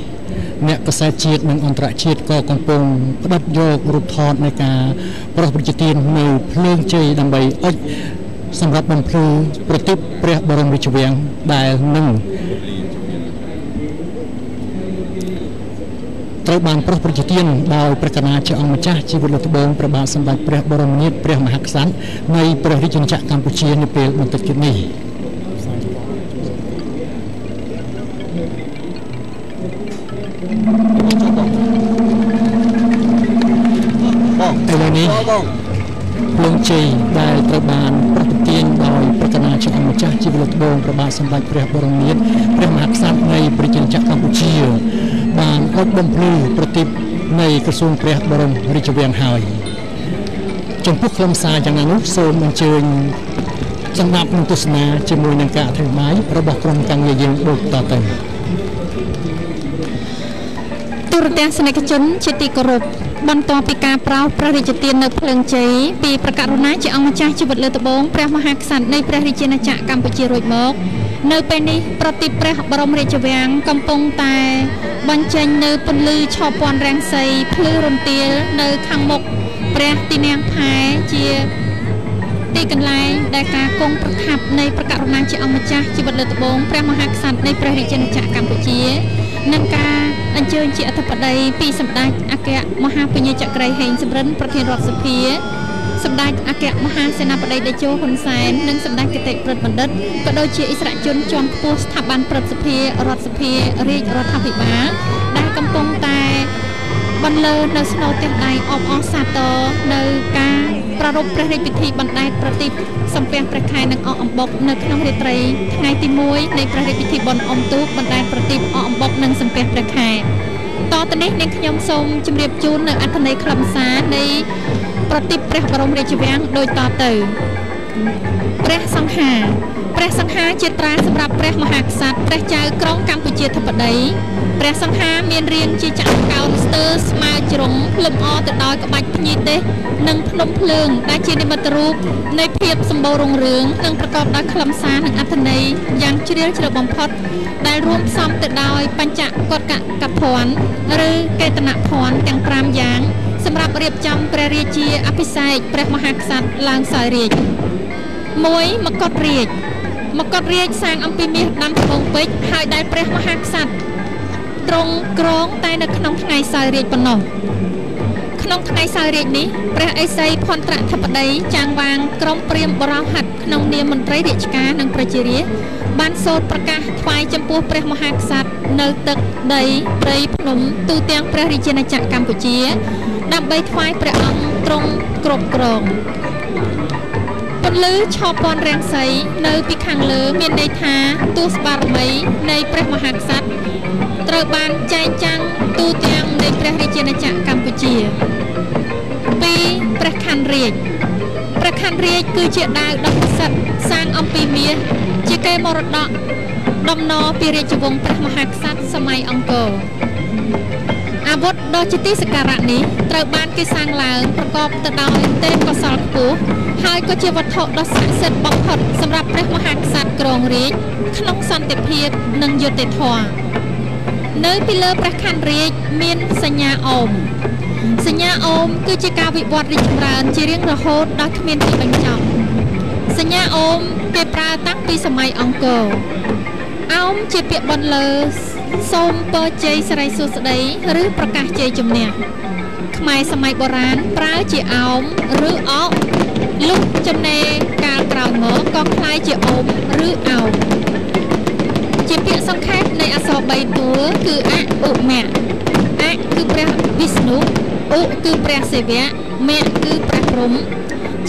អ្នកកសែតជាតិនិងអន្តរជាតិក៏កំពុងផ្ដិតយករូបថតនៃការប្រោះប្រជាទាននៅភ្លើងជ័យដើម្បីអុជសម្រាប់បំភ្លឺប្រទីបព្រះបរមរាជវាំងដែលនឹងត្រូវបានប្រោះប្រជាទានដោយព្រះកណាជាអង្គម្ចាស់ជីវិតលោកត្បូងព្រះបាទសម្ដេចព្រះបរមនាថព្រះមហាក្សត្រនៃព្រះរាជាណាចក្រកម្ពុជានាពេលបន្តិចទៀតនេះឥឡូវនេះភ្លើងជ័យដែលត្រូវបានប្រតិទានដោយព្រះកណាជាអង្គម្ចាស់ជីវិតលោកត្បូងព្រះបាទសម្ដេចព្រះបរមនាថព្រះមហាក្សត្រនៃព្រះរាជាណាចក្រកម្ពុជាបានអុជបំភ្លឺប្រទីបនៃក្រសួងព្រះបរមរាជវាំងហើយចំពោះខ្លឹមសារយ៉ាងណានោះសូមអញ្ជើញសម្រាប់នឹងទស្សនាជាមួយនឹងការអធិប្បាយរបស់ក្រុមការងារយើងដូចតទៅទូរទស្សនិកជនជាទីគោរពបន្ទាប់ពីការប្រោសព្រះរាជទាននៅភ្លើងជ័យពីព្រះករុណាជាអង្គម្ចាស់ជីវិតលើត្បូងព្រះមហាក្សត្រនៃព្រះរាជាណាចក្រកម្ពុជារួចមកនៅពេលនេះប្រទីបព្រះបរមរាជវាំងកំពុងតែបញ្ចេញនៅពន្លឺឆពាន់រាំងសីភ្លឺរន្ទាលនៅខាងមុខព្រះទីនាំងផែជាទីកន្លែងដែលការគង់ប្រខាប់នៃព្រះករុណាជាអង្គម្ចាស់ជីវិតលើត្បូងព្រះមហាក្សត្រនៃព្រះរាជាណាចក្រកម្ពុជានិងការអញ្ជើញជាអធិបតីពីសម្ដេចអគ្គមហាពញាចក្រីហេងសំរិនប្រធានរដ្ឋសភាសម្ដេចអគ្គមហាសេនាបតីតេជោហ៊ុនសែននិងសម្ដេចគតិព្រឹទ្ធបណ្ឌិតក៏ដូចជាអិសរាជជនជាន់ខ្ពស់ស្ថាប័នព្រឹទ្ធសភារដ្ឋសភារាជរដ្ឋាភិបាលដែលកំពុងតែបន្លឺនៅស្នូលទះដៃអបអរសាទរនៅការប្រារព្ធព្រះរាជពិធីបណ្ដែតប្រទីបសំពះព្រះខែនិងអកអំបុកនៅក្នុងរាត្រីថ្ងៃទី1នៃព្រះរាជពិធីបុណ្យអុំទូកបណ្ដែតប្រទីបអកអំបុកនិងសំពះព្រះខែតទៅនេះនាងខ្ញុំសូមជម្រាបជូននៅអត្ថន័យខ្លឹមសារនៃប្រទីបព្រះបរមរាជវាំងដូចតទៅព្រះសង្ហាជាត្រាសម្រាប់ព្រះមហាក្សត្រព្រះចៅក្រុងកម្ពុជាធិបតីព្រះសង្ហាមានរាងជាចតុកោណស្ទើរស្មើជ្រុងលម្អទៅដោយក្បាច់ភ្ញីទេសនិងភ្នំភ្លើងដែលជានិមិត្តរូបនៃភាពសម្បូររុងរឿងនិងប្រកបដោយខ្លឹមសារនិងអត្ថន័យយ៉ាងជ្រាលជ្រៅបំផុតដែលរួមផ្សំទៅដោយបញ្ចកតកភ័ណ្ឌឬកេតនភ័ណ្ឌទាំង5យ៉ាងសម្រាប់រៀបចំព្រះរាជាអភិសេកព្រះមហាក្សត្រឡើងសោយរាជ្យ1មកុដរាជសាងអំពីមាសដាំត្បូងពេជ្រហើយដែលព្រះមហាក្សត្រទ្រង់ក្រងតែនៅក្នុងថ្ងៃសោយរាជ្យប៉ុណ្ណោះក្នុងថ្ងៃសោយរាជ្យនេះព្រះឥសីភន្ត្រធិបតីចាងវាងក្រុមព្រាហ្មណ៍បរោហិតក្នុងនាមមន្ត្រីរាជការនិងប្រជារាស្ត្របានសូត្រប្រកាសថ្វាយចំពោះព្រះមហាក្សត្រនៅទឹកដីព្រៃភ្នំទូទាំងព្រះរាជាណាចក្រកម្ពុជាដើម្បីថ្វាយព្រះអង្គទ្រង់គ្រប់គ្រងពន្លឺឆពាន់រាំងសីនៅពីខាងលើមានន័យថាទស្សបារមីនៃព្រះមហាក្សត្រត្រូវបានចែងចាំងទូទាំងនៃព្រះរាជាណាចក្រកម្ពុជា2ព្រះខ័នរាជគឺជាដាវដ៏ពិសិដ្ឋសាងអំពីមាសជាកេរមរតកដំណរពីរាជវង្សព្រះមហាក្សត្រសម័យអង្គរអាវុធដ៏ជាទីសក្ការៈនេះត្រូវបានគេសាងឡើងប្រកបទៅដោយទេពកោសល្យខ្ពស់ហើយក៏ជាវត្ថុដ៏ស័ក្តិសិទ្ធិបំផុតសម្រាប់ព្រះមហាក្សត្រគ្រងរាជ្យក្នុងសន្តិភាពនិងយុត្តិធម៌នៅពីលើព្រះខ័នរាជមានសញ្ញាអូមគឺជាការវិវត្តរីកចម្រើនជារៀងរហូតដល់គ្មានទីបញ្ចប់សញ្ញាអូមគេប្រើតាំងពីសម័យអង្គរអោមជាពាក្យបន្លឺសូមពរជ័យសិរីសួស្តីឬប្រកាសជ័យជំនះ ខ្មែរសម័យបុរាណប្រើជាអោមឬអោលុះចំណេកាលក្រោយមកក៏คล้ายជាអោមឬអោមជាពាក្យសង្ខេបនៃអក្សរ3តួគឺអឧមៈអគឺព្រះវិស្ណុឧគឺព្រះសិវៈមៈគឺព្រះព្រហ្ម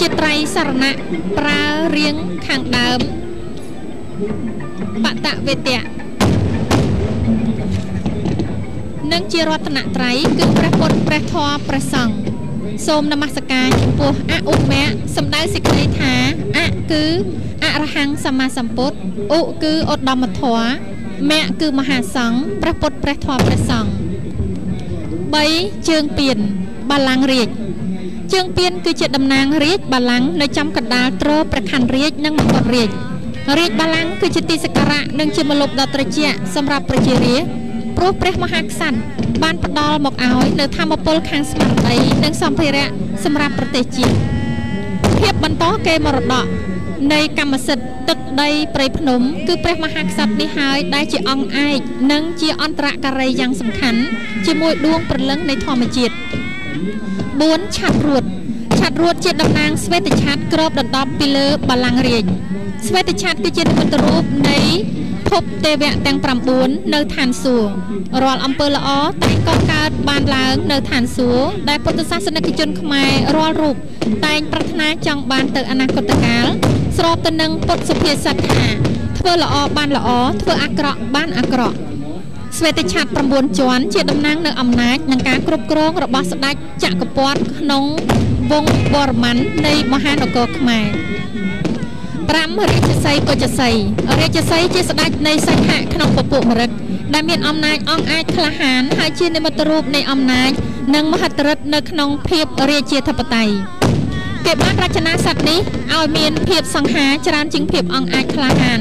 ជាត្រៃសរណៈប្រើរៀងខាងដើមបតវេទៈនិងជារតនត្រ័យគឺព្រះពុទ្ធព្រះធម៌ព្រះសង្ឃសូមនមស្ការចំពោះអឧមៈសំដៅសេចក្តីថាអគឺអរហង្គសម្មាសម្ពុទ្ធឧគឺឧត្តមធម៌មៈគឺមហាសង្ឃព្រះពុទ្ធព្រះធម៌ព្រះសង្ឃ3ជើងពៀនបល្ល័ង្ករាជជើងពៀនគឺជាតំណាងរាជបល្ល័ង្កនៅចំកណ្ដាលទ្រព្រះខ័នរាជនិងមង្គលរាជរាជបល្ល័ង្កគឺជាទីសក្ការៈនិងជាម្លប់ដ៏ត្រជាក់សម្រាប់ប្រជារាស្ត្រព្រោះព្រះមហាក្សត្របានផ្ដល់មកឲ្យនៅធម្មពលខាងស្មារតីនិងសម្ភារៈសម្រាប់ប្រទេសជាតិភាពបន្តកេរមរតកនៃកម្មសិទ្ធិទឹកដីព្រៃភ្នំគឺព្រះមហាក្សត្រនេះហើយដែលជាអង្គឯកនិងជាអន្តរការីយ៉ាងសំខាន់ជាមួយដួងព្រលឹងនៃធម្មជាតិ4ឆ័ត្ររួតឆ័ត្ររួតជាតំណាងស្វេតឆ័ត្រគ្របដណ្ដប់ពីលើបល្ល័ង្ករាជស្វេតឆ័ត្រគឺជានិមិត្តរូបនៃភពទេវៈទាំង9នៅឋានសួគ៌រាល់អំពើល្អតែងកកើតបានឡើងនៅឋានសួគ៌ដែលពុទ្ធសាសនិកជនខ្មែររាល់រូបតែងប្រាថ្នាចង់បានទៅអនាគតកាលស្របទៅនឹងពុទ្ធសុភាសិតថាធ្វើល្អបានល្អធ្វើអាក្រក់បានអាក្រក់ស្វេតឆ័ត្រ9ជាន់ជាតំណាងនៅអំណាចនិងការគ្រប់គ្រងរបស់ស្ដេចចក្រពត្តិក្នុងវង្សបរម័ននៃមហានគរខ្មែរ5រាជសីកុជសីរាជសីជាស្ដេចនៃសង្ហៈក្នុងពពួកមរិតដែលមានអំណាចអង្អាចក្លាហានហើយជានិមិត្តរូបនៃអំណាចនិងមហិទ្ធិឫទ្ធិនៅក្នុងភាពរាជាធិបតេយ្យគេបានរចនាសត្វនេះឲ្យមានភាពសង្ហាច្រើនជាងភាពអង្អាចក្លាហាន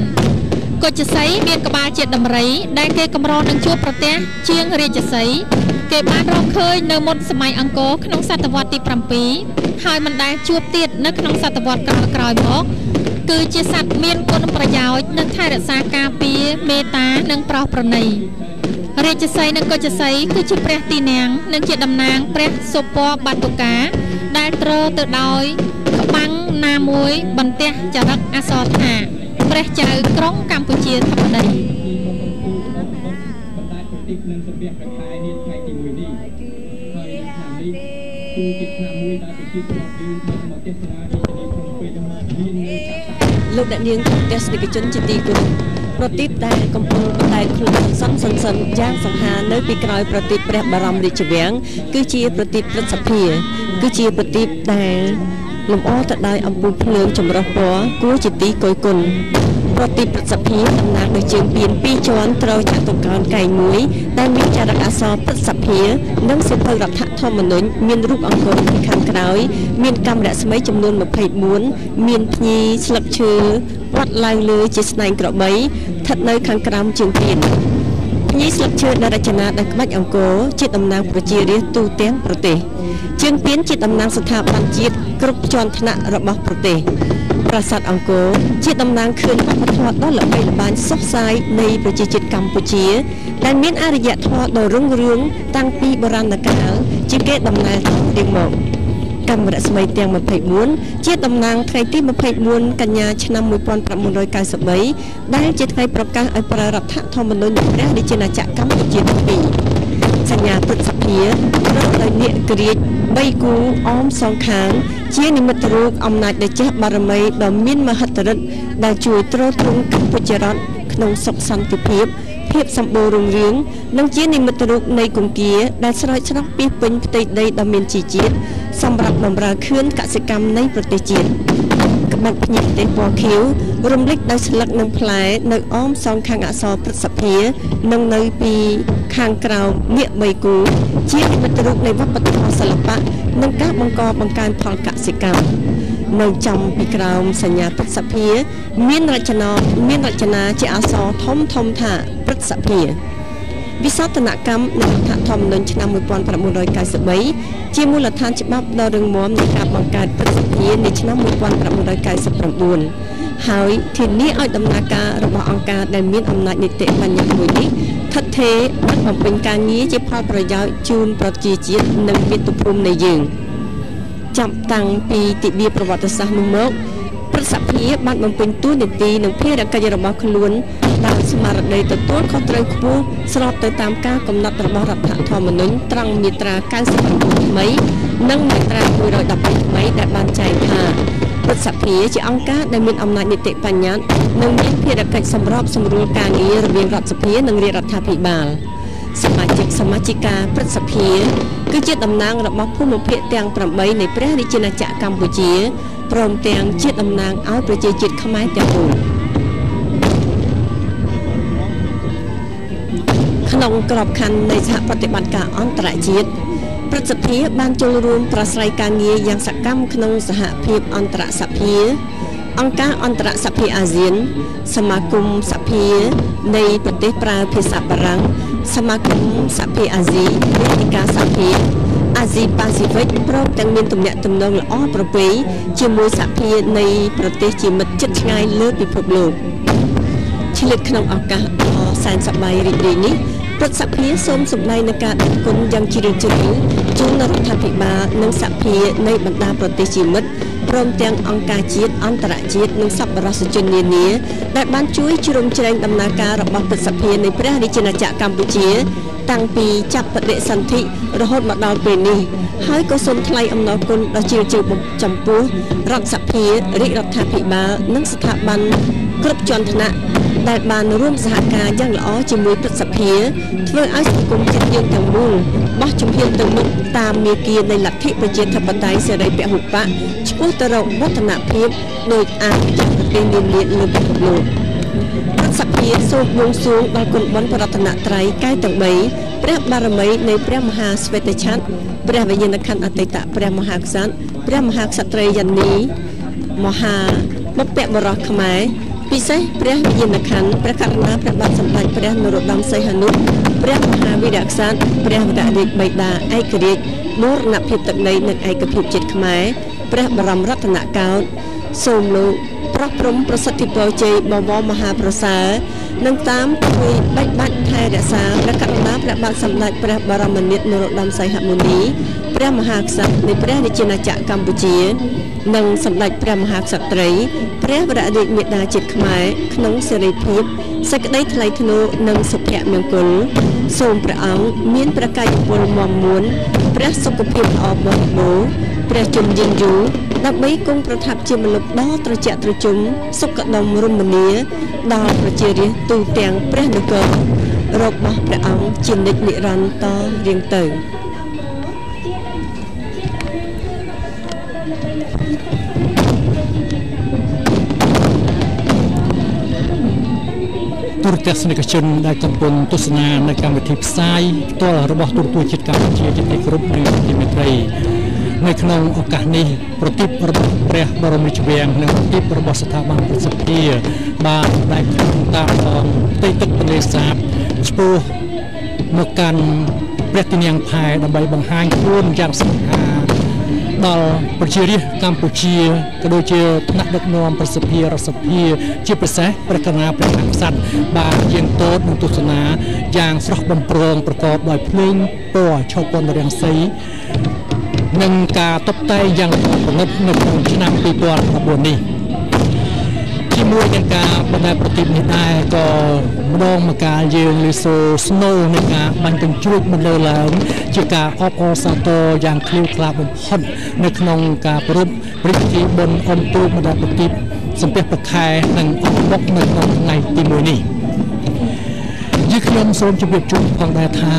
កុជសីមានក្បាលជាដំរីដែលគេកម្រនឹងជួបប្រទះជាងរាជសីគេបានរកឃើញនៅមុនសម័យអង្គរក្នុងសតវត្សទី7ហើយមិនដែលជួបទៀតនៅក្នុងសតវត្សក្រោយៗមកគឺជាសត្វមានគុណប្រយោជន៍និងថែរក្សាការពារមេត្តានិងប្រោសប្រណីរាជសីនិងកុជសីគឺជាព្រះទីនាំងនិងជាតំណាងព្រះសុពបតុកាដែលទ្រទៅដោយក្បាំងណាមួយបន្ទះចរិតអសរថាព្រះចៅក្រុងកម្ពុជាធិបតីលោកអ្នកនាងទស្សនិកជនជាទីគោរពប្រទីបដែលកំពុងបណ្ដែតខ្លួនសិនយ៉ាងសង្ហានៅពីក្រោយប្រទីបព្រះបរមរាជវាំងគឺជាប្រទីបព្រឹទ្ធសភាគឺជាប្រទីបដែលលម្អទៅដោយអំពូលភ្លើងចម្រុះពណ៌គួរជាទីគយគន់ប្រទីបព្រឹទ្ធសភាតំណាងដោយជើងពៀន2ជាន់ត្រូវចតុកោណកែងមួយដែលមានចរិតអក្សរព្រឹទ្ធសភានិងសៀវភៅរដ្ឋធម្មនុញ្ញមានរូបអង្គរពីខាងក្រោយមានកាំរស្មីចំនួន24មានភ្ញីស្លឹកឈើវត្តឡើងលើជាស្នែងក្របីស្ថិតនៅខាងក្រោមជើងពៀនភ្ញីស្លឹកឈើដែលរចនាដោយក្បាច់អង្គរជាតំណាងប្រជារាស្ត្រទូទាំងប្រទេសជើងពៀនជាតំណាងស្ថាប័នជាតិគ្រប់ជាន់ថ្នាក់របស់ប្រទេសប្រាសាទអង្គរជាតំណាងខឿនវប្បធម៌ដ៏ល្បីល្បាញសុខសាយនៃប្រជាជាតិកម្ពុជាដែលមានអរិយធម៌ដ៏រុងរឿងតាំងពីបុរាណកាលជាគេដំណើររៀងមកកាំរស្មីទាំង24ជាតំណាងថ្ងៃទី24កញ្ញាឆ្នាំ1993ដែលជាថ្ងៃប្រកាសឲ្យប្រើរដ្ឋធម្មនុញ្ញព្រះរាជាណាចក្រកម្ពុជាទី2សញ្ញាព្រឹទ្ធសភាត្រូវដោយនាគរាជ3គូអមសងខាងជានិមិត្តរូបអំណាចដ៏ចេះបារមីដ៏មានមហិទ្ធិឫទ្ធិដែលជួយទ្រទ្រង់កម្ពុជារដ្ឋក្នុងសុខសន្តិភាពសម្បូររុងរឿងនិងជានិមិត្តរូបនៃគង្គាដែលស្រោចស្រង់ពីពេញផ្ទៃដីដ៏មានជីជាតិសម្រាប់បម្រើខឿនកសិកម្មនៃប្រទេសជាតិក្បាច់ភ្ញីទេសពណ៌ខៀវរំលេចដោយស្លឹកនិងផ្លែនៅអមសងខាងអក្សរព្រឹទ្ធសភានិងនៅពីខាងក្រោមនាគ3គូជានិមិត្តរូបនៃវប្បធម៌សិល្បៈនិងការបង្កើនផលកសិកម្មនៅចំពីក្រោមសញ្ញាព្រឹទ្ធសភាមានរចនាជាអក្សរធំថាព្រឹទ្ធសភាវិសោធនកម្មនៃរដ្ឋធម្មនុញ្ញឆ្នាំ1993ជាមូលដ្ឋានច្បាប់ដ៏រឹងមាំនៃការបង្កើតព្រឹទ្ធសភានៅឆ្នាំ1999ហើយធានាឲ្យដំណើរការរបស់អង្គការដែលមានអំណាចនីតិបញ្ញត្តិមួយនេះ ថិតថេរនិងបំពេញការងារជាផលប្រយោជន៍ជូនប្រជាជាតិនិងមាតុភូមិនៃយើងចាប់តាំងពីទិវាប្រវត្តិសាស្ត្រនោះមកព្រឹទ្ធសភាបានបំពេញតួនាទីនិងភារកិច្ចរបស់ខ្លួនដោយស្មារតីទទួលខុសត្រូវខ្ពស់ស្របទៅតាមការកំណត់របស់រដ្ឋធម្មនុញ្ញត្រង់មាត្រា99ថ្មីនិងមាត្រា112ថ្មីដែលបានចែងថាព្រឹទ្ធសភាជាអង្គការដែលមានអំណាចនីតិបញ្ញត្តិនិងមានភារកិច្ចសម្របសម្រួលការងាររវាងរដ្ឋសភានិងរាជរដ្ឋាភិបាលសមាជិកសមាជិកាព្រឹទ្ធសភាគឺជាតំណាងរបស់ភូមិភាគទាំង8នៃព្រះរាជាណាចក្រកម្ពុជាព្រមទាំងជាតំណាងឲ្យប្រជាជាតិខ្មែរទាំងមូលក្នុងក្របខ័ណ្ឌនៃសហប្រតិបត្តិការអន្តរជាតិព្រឹទ្ធសភាបានចូលរួមប្រស្រ័យការងារយ៉ាងសកម្មក្នុងសហភាពអន្តរសភាអង្គការអន្តរសភាអាស៊ានសមាគមសភានៃប្រទេសប្រើភាសាបារាំងសមាគមសភាអាស៊ីវេទិកាសភាអាស៊ីប៉ាស៊ីហ្វិកព្រមទាំងមានទំនាក់ទំនងល្អប្រពៃជាមួយសភានៃប្រទេសជាមិត្តជិតឆ្ងាយលើពិភពលោកឆ្លៀតក្នុងឱកាសសែនសប្បាយរីករាយនេះព្រឹទ្ធសភាសូមសម្ដែងនឹងការដឹងគុណយ៉ាងជ្រាលជ្រៅជូនរដ្ឋាភិបាលនិងសភានៃបណ្ដាប្រទេសជាមិត្តព្រមទាំងអង្គការជាតិអន្តរជាតិនិងសប្បុរសជននានាដែលបានជួយជ្រោមជ្រែងដំណើរការរបស់ព្រឹទ្ធសភានៃព្រះរាជាណាចក្រកម្ពុជាតាំងពីចាប់បដិសន្ធិរហូតមកដល់ពេលនេះហើយក៏សូមថ្លែងអំណរគុណដល់ជ្រាលជ្រៅចំពោះរដ្ឋសភារាជរដ្ឋាភិបាលនិងស្ថាប័នគ្រប់ជាន់ថ្នាក់ដែលបានរួមសហការយ៉ាងល្អជាមួយព្រឹទ្ធសភាធ្វើឲ្យសង្គមជាតិយើងទាំងមូលបោះជំហានទៅមុខតាមមាគ៌ានៃលទ្ធិប្រជាធិបតេយ្យសេរីពហុបកឆ្ពោះទៅរកវឌ្ឍនភាពដោយអាចប្រទេសនានាលើពិភពលោកព្រឹទ្ធសភាសូមបួងសួងដល់គុណបុណ្យប្រតនត្រ័យកាយទាំង3ព្រះបារមីនៃព្រះមហាស្វេតឆ័ត្រព្រះវិញ្ញាណក្ខន្ធអតីតព្រះមហាក្សត្រព្រះមហាក្សត្រីយានីមហាបុព្វបុរសខ្មែរពិសេសព្រះវិញ្ញាណក្ខន្ធព្រះករុណាព្រះបាទសម្ដេចព្រះនរោត្តមសីហនុព្រះមហាវីរក្សត្រព្រះវររាជបិតាឯករាជ្យមរណភាពទឹកដីនិងឯកភាពជាតិខ្មែរព្រះបរមរតនកោដ្ឋសូមលោកប្រោះព្រំប្រសិទ្ធិពរជ័យបវរមហាប្រសើរនិងតាមជួយបែកបាច់ថែរក្សាព្រះករុណាព្រះបាទសម្ដេចព្រះបរមនាថនរោត្តមសីហមុនីព្រះមហាក្សត្រនៃព្រះរាជាណាចក្រកម្ពុជានិងសម្ដេចព្រះមហាក្សត្រីព្រះវររាជមាតាជាតិខ្មែរក្នុងសេរីភាពសេចក្តីថ្លៃថ្នូរនិងសុភមង្គលសូមព្រះអង្គមានព្រះកាយពលមាំមួនព្រះសុខភាពល្អបរិបូរណ៍ព្រះជន្មយឺនយូរដើម្បីគង់ប្រថាប់ជាមនុស្សដ៏ត្រជាក់ត្រជុំសុខដុមរមនាដល់ប្រជារាស្ត្រទូទាំងព្រះនគររបស់ព្រះអង្គជានិច្ចនិរន្តរ៍តរៀងទៅទូរទស្សនិកជនដែលកំពុងទស្សនានៅកម្មវិធីផ្សាយផ្ទាល់របស់ទូរទស្សន៍ជាតិកម្ពុជាជាទីគោរពនិងជាមេត្រីនៅក្នុងឱកាសនេះប្រតិបត្តិរបស់ព្រះបរមរាជវាំងនិងប្រតិបត្តិរបស់ស្ថាប័នព្រឹទ្ធសភាបានតែកតាមផ្ទៃទឹកទន្លេសាបឆ្ពោះមកកាន់ព្រះទីនាំងផែដើម្បីបង្ហាញខ្លួនយ៉ាងស្នេហាដល់ប្រជារាស្ត្រកម្ពុជាក៏ដូចជាថ្នាក់ដឹកនាំប្រសិទ្ធិរដ្ឋសភាជាពិសេសព្រះករុណាព្រះមហាក្សត្របានយាងតូតនិងទស្សនាយ៉ាងស្រស់បំព្រងប្រកបដោយភ្លើងពណ៌ឆពន្ធរាំងសីនិងការតុបតែងយ៉ាងប្រណិតនៅក្នុងឆ្នាំ2014នេះជាមួយនឹងការបណ្ដែតប្រទីបនេះដែរក៏ម្ដងម្កាលយើងលើសូស្នូនៃការបាញ់កញ្ជ្រួចមកលើឡើងជាការអបអរសាទរយ៉ាងឃ្លាវខ្លាបំផុតនៅក្នុងការប្រពៃពិធីបុណ្យអុំទូកបណ្ដែតប្រទីបសំពះប្រខែនិងអបបុកនៅក្នុងថ្ងៃទី1នេះជាខ្ញុំសូមជម្រាបជូនផងដែរថា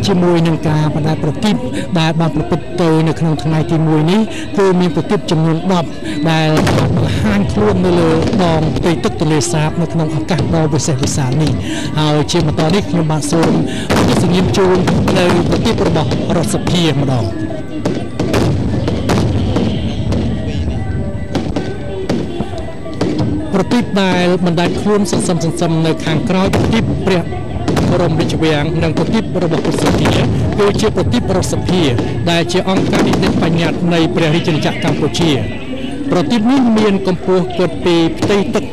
ជាមួយនឹងការបណ្ដែតប្រទីបដែលបានប្រព្រឹត្តទៅនៅក្នុងថ្ងៃទី1នេះគឺមានប្រទីបចំនួន10ដែលបង្ហាញខ្លួននៅលើដងផ្ទៃទឹកទន្លេសាបនៅក្នុងឱកាសដ៏វិសេសវិសាលនេះហើយជាបន្តនេះខ្ញុំបាទសូមទស្សនាជូននៅប្រទីបរបស់រដ្ឋសភាម្ដងប្រទីបដែលបណ្ដែតខ្លួនសន្សំនៅខាងក្រោយប្រទីបព្រះបរមរាជវាំងនិងប្រទីបរបស់ព្រឹទ្ធសភាគឺជាប្រទីបរដ្ឋសភាដែលជាអង្គការនីតិបញ្ញត្តិនៃព្រះរាជាណាចក្រកម្ពុជាប្រទីបនេះមានកម្ពស់គិតពីផ្ទៃទឹក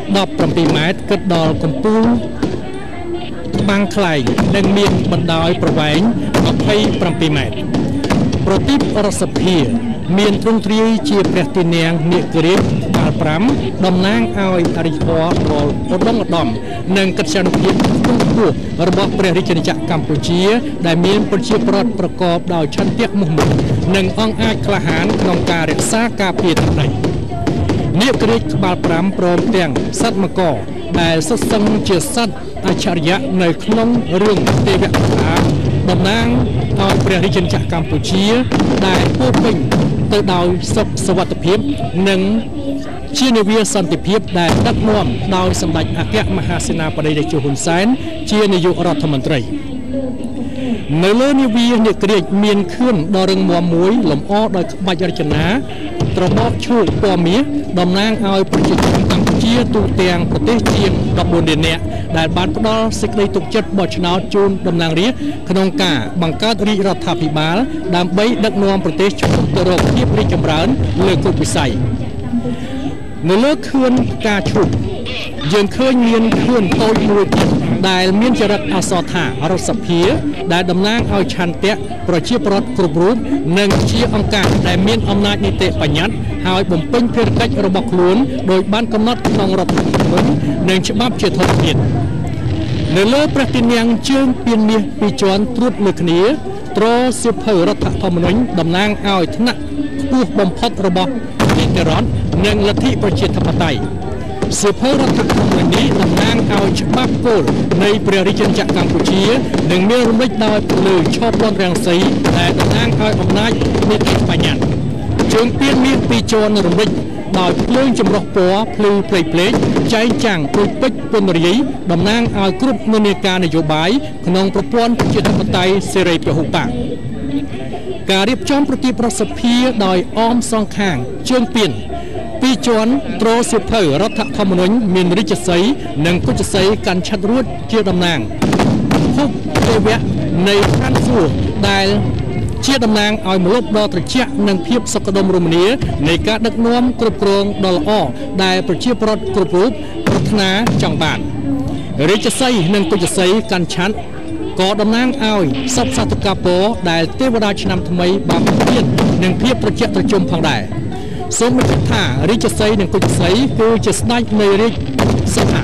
17ម៉ែត្រគិតដល់កម្ពស់ ត្បាំងខ្លែងនិងមានបណ្ដោយប្រវែង27 ម៉ែត្រប្រទីបរដ្ឋសភាមានទ្រង់ទ្រាយជាព្រះទីន័ងនាគរាជក្បាល5តំណាងឲ្យអរិយធម៌ដ៏ឧត្តមឧត្តមនិងកិត្យានុភាពខ្ពស់របស់ព្រះរាជាណាចក្រកម្ពុជាដែលមានប្រជាប្រដ្ឋប្រកបដោយឆន្ទៈមោះមុតនិងអង្គអាចក្លាហានក្នុងការរក្សាការពារទឹកដីនាគរាជក្បាល5ព្រមទាំងសត្វមកដែលសុទ្ធសឹងជាសត្វអច្ឆរិយៈនៅក្នុងរឿងទេវកថាតំណាងឲ្យព្រះរាជាណាចក្រកម្ពុជាដែលពោរពេញទៅដោយសុខសុវត្ថិភាពនិងជានាវាសន្តិភាពដែលដឹកនាំដោយសម្ដេចអគ្គមហាសេនាបតីតេជោហ៊ុនសែនជានាយករដ្ឋមន្ត្រីនៅលើនាវានាគរាជមានខឿនដ៏រឹងមាំមួយលម្អដោយក្បាច់រចនាត្របកឈូកពណ៌មាសតំណាងឲ្យប្រជាជនកម្ពុជាទូទាំងប្រទេសជាង14លាននាក់ដែលបានផ្ដល់សេចក្តីទុកចិត្តបោះឆ្នោតជូនតំណាងរាស្ត្រក្នុងការបង្កើតរាជរដ្ឋាភិបាលដើម្បីដឹកនាំប្រទេសឆ្ពោះទៅរកភាពរីកចម្រើនលើគ្រប់វិស័យនៅលើខឿនផ្កាឈូកយើងឃើញមានខឿនតូចមួយទៀតដែលមានចរិតអក្សរថារដ្ឋសភាដែលតំណាងឲ្យឆន្ទៈប្រជាប្រដ្ឋគ្រប់រូបនិងជាអង្គការដែលមានអំណាចនីតិបញ្ញត្តិហើយបំពេញភារកិច្ចរបស់ខ្លួនដោយបានកំណត់ក្នុងរដ្ឋធម្មនុញ្ញនិងច្បាប់ជាធម្មតានៅលើព្រះទីន័ងជើងពានមាសពីរជាន់ត្រួតលើគ្នាទ្រសៀវភៅរដ្ឋធម្មនុញ្ញតំណាងឲ្យថ្នាក់ខ្ពស់បំផុតរបស់នីតិរដ្ឋនិងលទ្ធិប្រជាធិបតេយ្យសៀវភៅរដ្ឋធម្មនុញ្ញនេះតំណាងឲ្យច្បាប់គោលនៃព្រះរាជាណាចក្រកម្ពុជានិងមានរំលេចដោយលើឈប់លន់រាំងសីដែលតំណាងឲ្យអំណាចនីតិបញ្ញត្តិជើងពានមាសពីរជាន់រំលេចដោយភ្លើងចម្រុះពណ៌ភ្លឺផ្លេកផ្លេកចែងចាំងដូចពេជ្រពន្រាយតំណាងឲ្យគ្រប់និន្នាការនយោបាយក្នុងប្រព័ន្ធប្រជាធិបតេយ្យសេរីពហុបកការរៀបចំប្រតិបត្តិសភាដោយអមសងខាងជើងពានពីរជាន់ទ្រសៀវភៅរដ្ឋធម្មនុញ្ញមានរាជសីห์និងគុជសីហ៍កាន់ឆ័ត្ររួចជាតំណាងភពទេវៈនៃឋានសួគ៌ដែលជាតំណាងឲ្យម្លប់ដ៏ត្រជាក់និងភាពសុខដុមរមនានៃការដឹកនាំគ្រប់គ្រងដ៏ល្អដែលប្រជាប្រដ្ឋគ្រប់រូបប្រាថ្នាចង់បានរាជសីហ៍និងគុជសីហ៍កាន់ឆ័ត្រក៏តំណាងឲ្យសពសតុកាពរដែលទេវតាឆ្នាំថ្មីបានមាននិងភាពត្រជាក់ត្រជុំផងដែរសូមបញ្ជាក់ថារាជសីហ៍និងគុជសីហ៍គឺជាស្ដេចនៃរាជសភា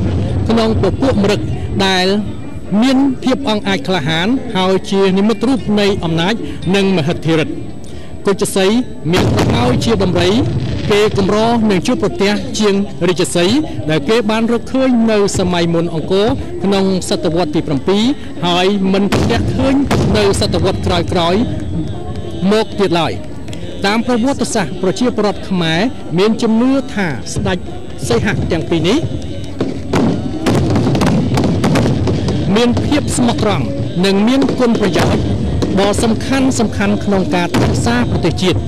ក្នុងពពួកមរឹកដែលមានភាពអង្អាចក្លាហានហើយជានិមិត្តរូបនៃអំណាចនិងមហិទ្ធិឫទ្ធិគុជសីហ៍មានប្រយោជន៍ជាដំរីគេកម្រនឹងជួបប្រទះជាងរាជសីហ៍ដែលគេបានរកឃើញនៅសម័យមុនអង្គរក្នុងសតវត្សទី7ហើយមិនប្រទះឃើញនៅសតវត្សក្រោយៗមកទៀតឡើយតាមប្រវត្តិសាស្ត្រប្រជាប្រដ្ឋខ្មែរមានជំនឿថាស្ដេចសីហៈទាំងពីរនេះមានភាពស្មោះត្រង់និងមានគុណប្រយោជន៍ដ៏សំខាន់ក្នុងការរក្សាប្រទេសជាតិ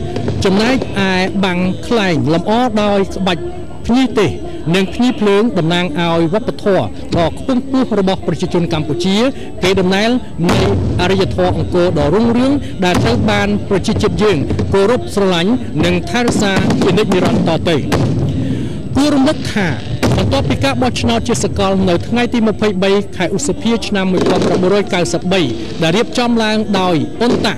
ចំណែកឯបាំងខ្លែងលម្អដោយក្បាច់ភ្ញីទេសនិងភ្ញីភ្លើងតំណាងឲ្យវប្បធម៌ដ៏ខ្ពង់ខ្ពស់របស់ប្រជាជនកម្ពុជាគេដំណើរនៃអរិយធម៌អង្គរដ៏រុងរឿងដែលត្រូវបានប្រជាជាតិយើងគោរពស្រឡាញ់និងថែរក្សាជានិច្ចនិរន្តរ៍តទៅគួររំលឹកថាបន្ទាប់ពីការបោះឆ្នោតជាសកលនៅថ្ងៃទី23ខែឧសភាឆ្នាំ1993ដែលរៀបចំឡើងដោយអ៊ុនតា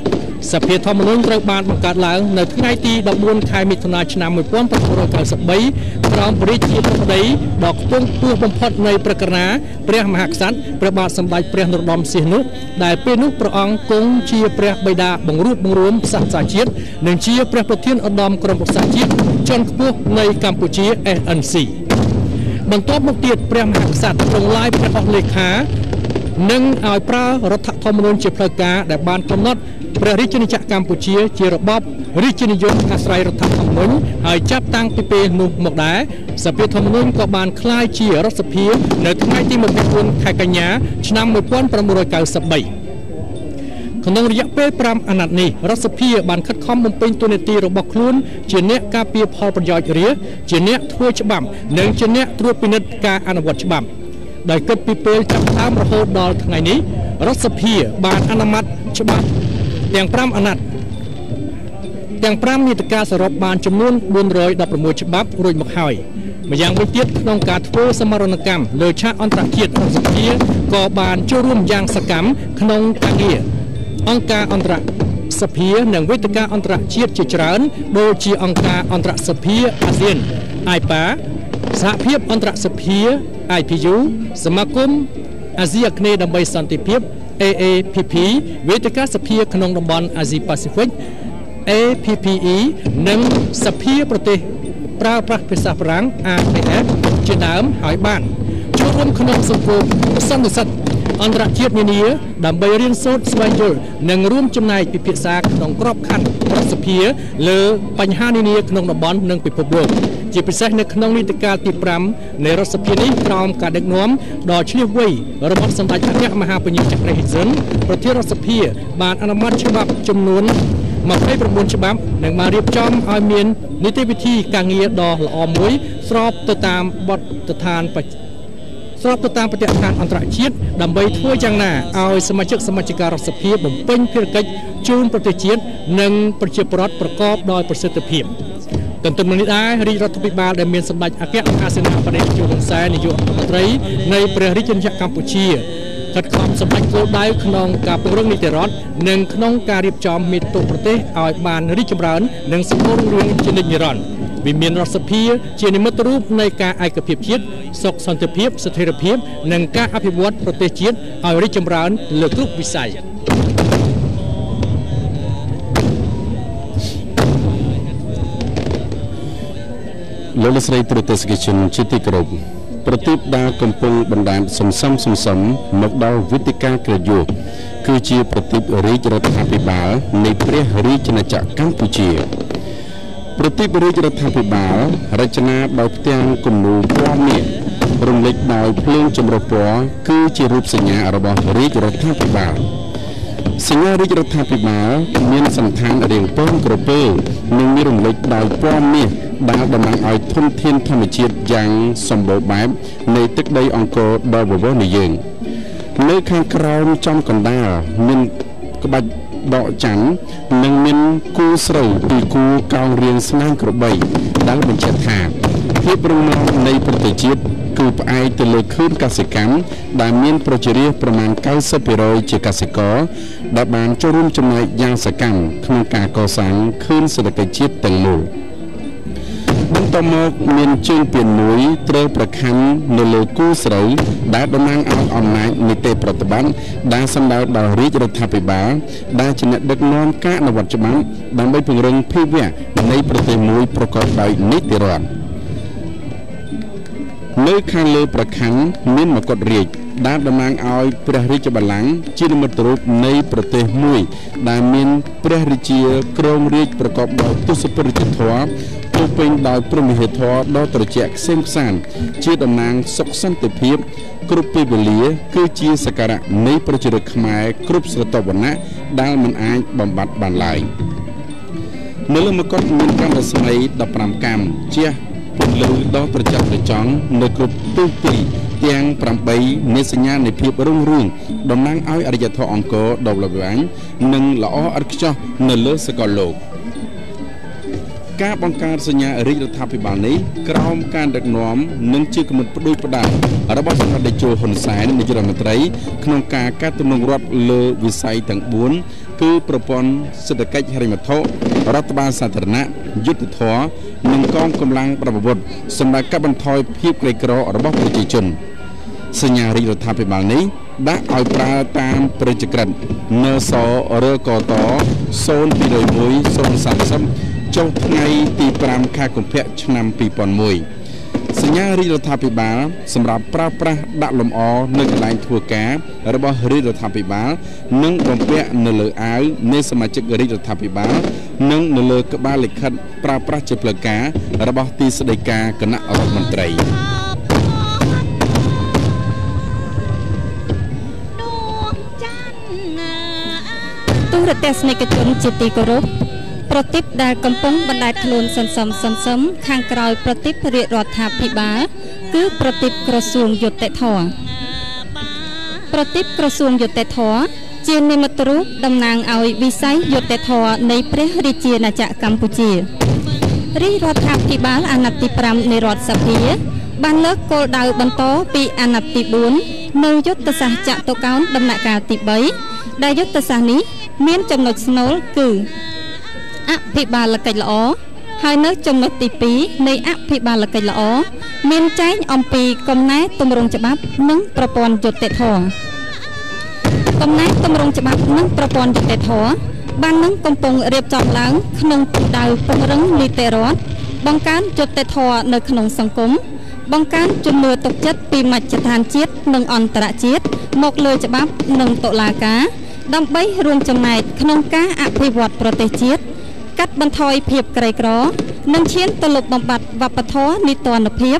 សភាធម្មនុញ្ញត្រូវបានបង្កើតឡើងនៅថ្ងៃទី14ខែមិថុនាឆ្នាំ1993ក្រោមព្រះរាជាធិបតីដ៏ខ្ពង់ខ្ពស់បំផុតនៃព្រះករុណាព្រះមហាក្សត្រព្រះបាទសម្ដេចព្រះនរោត្តមសីហនុដែលពេលនោះព្រះអង្គគង់ជាព្រះបិតាបង្រួបបង្រួមសាសនាជាតិនិងជាព្រះប្រធានឧត្តមក្រុមប្រឹក្សាជាតិជាន់ខ្ពស់នៃកម្ពុជា ANC បន្ទាប់មកទៀតព្រះមហាក្សត្រទ្រង់ឡាយព្រះអស់លេខានិងឲ្យប្រើរដ្ឋធម្មនុញ្ញជាផ្លូវការដែលបានកំណត់ព្រះរាជាណាចក្រកម្ពុជាជារបបរាជានិយមអាស្រ័យរដ្ឋធម្មនុញ្ញហើយចាប់តាំងពីពេលនោះមកដែរសភាធម្មនុញ្ញក៏បានក្លាយជារដ្ឋសភានៅថ្ងៃទី24ខែកញ្ញាឆ្នាំ1993ក្នុងរយៈពេល5អាណត្តិនេះរដ្ឋសភាបានខិតខំបំពេញតួនាទីរបស់ខ្លួនជាអ្នកការពារផលប្រយោជន៍រាស្ត្រជាអ្នកធ្វើច្បាប់និងជាអ្នកត្រួតពិនិត្យការអនុវត្តច្បាប់ដោយគិតពីពេលចាប់ផ្ដើមរហូតដល់ថ្ងៃនេះរដ្ឋសភាបានអនុម័តច្បាប់ទាំង5អាណត្តិទាំង5នីតិកាលសរុបបានចំនួន416ច្បាប់រួចមកហើយ ម្យ៉ាងវិញទៀតក្នុងការធ្វើសមរណកម្មលើឆាកអន្តរជាតិរដ្ឋសភាក៏បានចូលរួមយ៉ាងសកម្មក្នុងការងារអង្គការអន្តរសភានិងវេទិកាអន្តរជាតិជាច្រើនដូចជាអង្គការអន្តរសភាអាស៊ាន IPA សហភាពអន្តរសភា IPU សមាគមអាស៊ីអាគ្នេយ៍ដើម្បីសន្តិភាព AAPP វេទិកាសភាក្នុងតំបន់អាស៊ីប៉ាស៊ីហ្វិក APPE និងសភាប្រទេសប្រើប្រាស់ភាសាបារាំង APF ជាដើមហើយបានចូលរួមក្នុងសង្គមសន្តិសិទ្ធិអន្តរជាតិនានាដើម្បីរៀនសូត្រស្វែងយល់និងរួមចំណែកពិភាក្សាក្នុងក្របខ័ណ្ឌរដ្ឋសភាលើបញ្ហានានាក្នុងតំបន់និងពិភពលោកជាពិសេសនៅក្នុងនីតិកាលទី5នៃរដ្ឋសភានេះក្រោមការដឹកនាំដ៏ឈ្លាសវៃរបស់សម្ដេចអគ្គមហាបញ្ញវន្តហ៊ីស៊ិនប្រធានរដ្ឋសភាបានអនុម័តច្បាប់ចំនួន29ច្បាប់និងបានរៀបចំឲ្យមាននីតិវិធីការងារដ៏ល្អមួយស្របទៅតាមបទដ្ឋានបច្ចដ្ឋានអន្តរជាតិដើម្បីធ្វើយ៉ាងណាឲ្យសមាជិកសមាជិការដ្ឋសភាបំពេញភារកិច្ចជូនប្រទេសជាតិនិងប្រជាពលរដ្ឋប្រកបដោយប្រសិទ្ធភាពទន្ទឹមនឹងនេះដែររាជរដ្ឋាភិបាលដែលមានសម្ដេចអគ្គមហាសេនាបតីជួន ហ៊ុនសែននាយករដ្ឋមន្ត្រីនៃព្រះរាជាណាចក្រកម្ពុជាខិតខំសម្រេចគោលដៅក្នុងការពង្រឹងនីតិរដ្ឋនិងក្នុងការរៀបចំមាតុប្រទេសឲ្យបានរីកចម្រើននិងសម្បូររុងរឿងជានិច្ចនិរន្តរ៍វាមានរដ្ឋសភាជានិមិត្តរូបនៃការឯកភាពជាតិសុខសន្តិភាពស្ថិរភាពនិងការអភិវឌ្ឍប្រទេសជាតិឲ្យរីកចម្រើនលើគ្រប់វិស័យលោកស្រីទូរទស្សនិកជនជាទីគោរពប្រតិបត្តិកំពុងបណ្ដាញសំសំមកដល់វេទិកាក្រយុគឺជាប្រតិបត្តិរាជរដ្ឋាភិបាលនៃព្រះរាជាណាចក្រកម្ពុជាប្រតិបត្តិរាជរដ្ឋាភិបាលរចនាដោយផ្ទាំងគំនូរពណ៌មាសរំលេចដោយភ្លើងចម្រុះពណ៌គឺជារូបសញ្ញារបស់រាជរដ្ឋាភិបាលសញ្ញារាជរដ្ឋាភិបាលមានសន្តានរាងពងក្រពើនិងមានរំលេចដោយពណ៌មាសដែលតំណាងឲ្យធនធានធម្មជាតិយ៉ាងសម្បូរបែបនៃទឹកដីអង្គរដ៏វវនៃយើងនៅខាងក្រោមចំកណ្ដាលមានក្បាច់ដកច័ន្ទនិងមានគូស្រូវពីគូកោងរៀងស្នាងក្របីដែលបញ្ជាក់ថាភាពរឹងមាំនៃប្រទេសជាតិគឺផ្អែកទៅលើខឿនកសិកម្មដែលមានប្រជារាស្ត្រប្រមាណ 90% ជាកសិករដែលបានចូលរួមចំណែកយ៉ាងសកម្មក្នុងការកសាងខឿនសេដ្ឋកិច្ចជាតិទាំងមូលបន្តមកមានជើងពានមួយត្រូវប្រខ័ណ្ឌនៅលើគូស្រូវដែលតំណាងឲ្យអំណាចនីតិប្រតិបត្តិដែលសម្ដៅដល់រាជរដ្ឋាភិបាលដែលជាអ្នកដឹកនាំការអនុវត្តច្បាប់ដើម្បីពង្រឹងភាពវៈនៃប្រទេសមួយប្រកបដោយនីតិរដ្ឋនៅខាងលើប្រខ័ណ្ឌមានមកុដរាជដែលតំណាងឲ្យព្រះរាជបល្ល័ង្កជានិមិត្តរូបនៃប្រទេសមួយដែលមានព្រះរាជាគ្រងរាជប្រកបដោយទសពិធធម៌ពោពេញដោយព្រហ្មវិហារធម៌ដ៏ត្រជាក់ក្សេមក្សាន្តជាតំណាងសុខសន្តិភាពគ្រប់ពេលវេលាគឺជាសក្ការៈនៃប្រជាជនខ្មែរគ្រប់ស្រទាប់វណ្ណៈដែលមិនអាចបំបត្តិបានឡើយនៅលើមកុដមានកម្មរស្មី15កាំជះពន្លឺដ៏ត្រចះត្រចង់នៅគ្រប់ទិសទីទាំង8នៃសញ្ញានៃភាពរុងរឿងតំណាងឲ្យអរិយធម៌អង្គរដ៏ល្បីល្បាញនិងល្អឥតខ្ចោះនៅលើសកលលោកការបង្កើតសញ្ញារាជរដ្ឋាភិបាលនេះក្រោមការដឹកនាំនិងជាគំនិតផ្ដួចផ្ដើមរបស់សម្ដេចតេជោហ៊ុនសែននាយករដ្ឋមន្ត្រីក្នុងការកាត់ទម្រង់រដ្ឋលើវិស័យទាំង4គឺប្រព័ន្ធសេដ្ឋកិច្ចហិរញ្ញវត្ថុរដ្ឋបាលសាធារណៈយុត្តិធម៌និងកងកម្លាំងប្រព័ន្ធសម្រាប់កាត់បន្ថយភាពក្រីក្ររបស់ប្រជាជនសញ្ញារាជរដ្ឋាភិបាលនេះដាក់ឲ្យប្រើតាមប្រជាក្រិតនសរកត0201 030ចុងថ្ងៃទី5ខែកុម្ភៈឆ្នាំ2001សញ្ញារាជរដ្ឋាភិបាលសម្រាប់ប្រើប្រាស់ដាក់លម្អនៅកន្លែងធ្វើការរបស់រាជរដ្ឋាភិបាលនិងបំពាក់នៅលើអាវនៃសមាជិករាជរដ្ឋាភិបាលនិងនៅលើក្បាលលិខិតប្រើប្រាស់ជាផ្លូវការរបស់ទីស្តីការគណៈរដ្ឋមន្ត្រីទូរទស្សនិកជនជាទីគោរពប្រតិបត្តិដែលកំពុងបណ្ដែតខ្លួនសន្សំខាងក្រោយប្រតិបត្តិរាជរដ្ឋាភិបាលគឺប្រតិបត្តិក្រសួងយុត្តិធម៌ប្រតិបត្តិក្រសួងយុត្តិធម៌ជានិមិត្តរូបតំណាងឲ្យវិស័យយុត្តិធម៌នៃព្រះរាជាណាចក្រកម្ពុជា រាជរដ្ឋាភិបាលអាណត្តិទី5នៃរដ្ឋសភាបានលើកគោលដៅបន្តពីអាណត្តិទី4នៅយុទ្ធសាស្ត្រចតុកោណដំណាក់កាលទី3ដែលយុទ្ធសាស្ត្រនេះមានចំណុចស្នូលគឺអភិបាលកិច្ចល្អហើយនៅចំណុចទី2នៃអភិបាលកិច្ចល្អមានចែងអំពីកំណែទម្រង់ច្បាប់និងប្រព័ន្ធយុត្តិធម៌កំណែទម្រង់ច្បាប់និងប្រព័ន្ធយុត្តិធម៌បាននឹងកំពុងរៀបចំឡើងក្នុងគោលដៅពង្រឹងនីតិរដ្ឋបង្កើនយុត្តិធម៌នៅក្នុងសង្គមបង្កើនជំនឿទុកចិត្តពីមជ្ឈដ្ឋានជាតិនិងអន្តរជាតិមកលើច្បាប់និងតុលាការដើម្បីរួមចំណែកក្នុងការអភិវឌ្ឍប្រទេសជាតិកាត់បន្ថយភាពក្រីក្រនិងឈានទៅលុបបំបាត់វប្បធម៌នីតិរដ្ឋភាព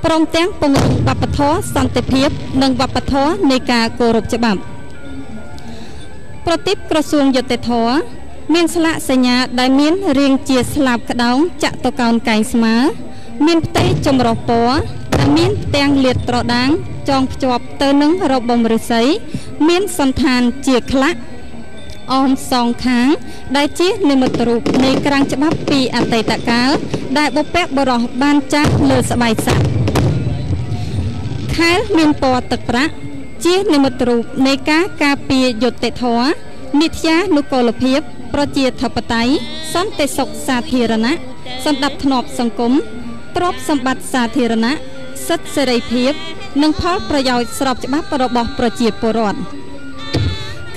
ព្រមទាំងពង្រឹងវប្បធម៌សន្តិភាពនិងវប្បធម៌នៃការគោរពច្បាប់ប្រតិបក្រសួងយុត្តិធម៌មានស្លាកសញ្ញាដែលមានរាងជាស្លាបក្តោងចតុកោណកែងស្មើមានផ្ទៃចម្រុះពណ៌ដែលមានផ្ទាំងលាតត្រដាងចងភ្ជាប់ទៅនឹងរបងឫស្សីមានសន្តានជាក្លាក់អមសងខាងដែលជានិមិត្តរូបនៃក្រាំងច្បាប់ពីអតីតកាលដែលបុព្វបុរសបានចាស់លើស្បែកសត្វខែលមានពណ៌ទឹកប្រាក់ជានិមិត្តរូបនៃការការពារយុត្តិធម៌និត្យានុកូលភាពប្រជាធិបតេយ្យសន្តិសុខសាធារណៈសន្តិភាពសង្គមទ្រព្យសម្បត្តិសាធារណៈសិទ្ធិសេរីភាពនិងផលប្រយោជន៍ស្របច្បាប់របស់ប្រជាពលរដ្ឋ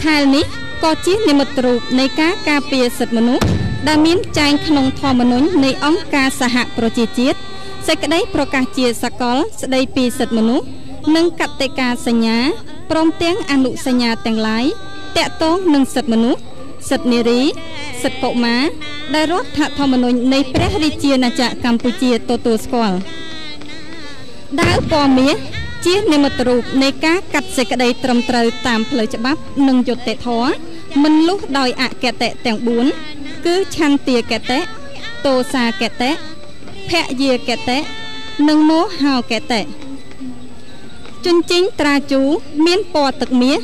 ខែលនេះក៏ជានិមិត្តរូបនៃការការពារសិទ្ធិមនុស្សដែលមានចែងក្នុងធម្មនុញ្ញនៃអង្គការសហប្រជាជាតិសេចក្តីប្រកាសជាសកលស្តីពីសិទ្ធិមនុស្សនិងកតិកាសញ្ញាព្រមទាំងអនុសញ្ញាទាំងឡាយតាក់ទងនឹងសិទ្ធិមនុស្សសិទ្ធិនារីសិទ្ធិកុមារដែលរដ្ឋធម្មនុញ្ញនៃព្រះរាជាណាចក្រកម្ពុជាទទួលស្គាល់ដាវពណ៌មាសជានិមិត្តរូបនៃការកាត់សេចក្តីត្រឹមត្រូវតាមផ្លូវច្បាប់និងយុត្តិធម៌មិនលុះដោយអកតេទាំង4គឺឆន្ទាកតេទោសាកតេភយាកតេនិងមោហោកតេជញ្ជីងត្រាជូមានពណ៌ទឹកមាស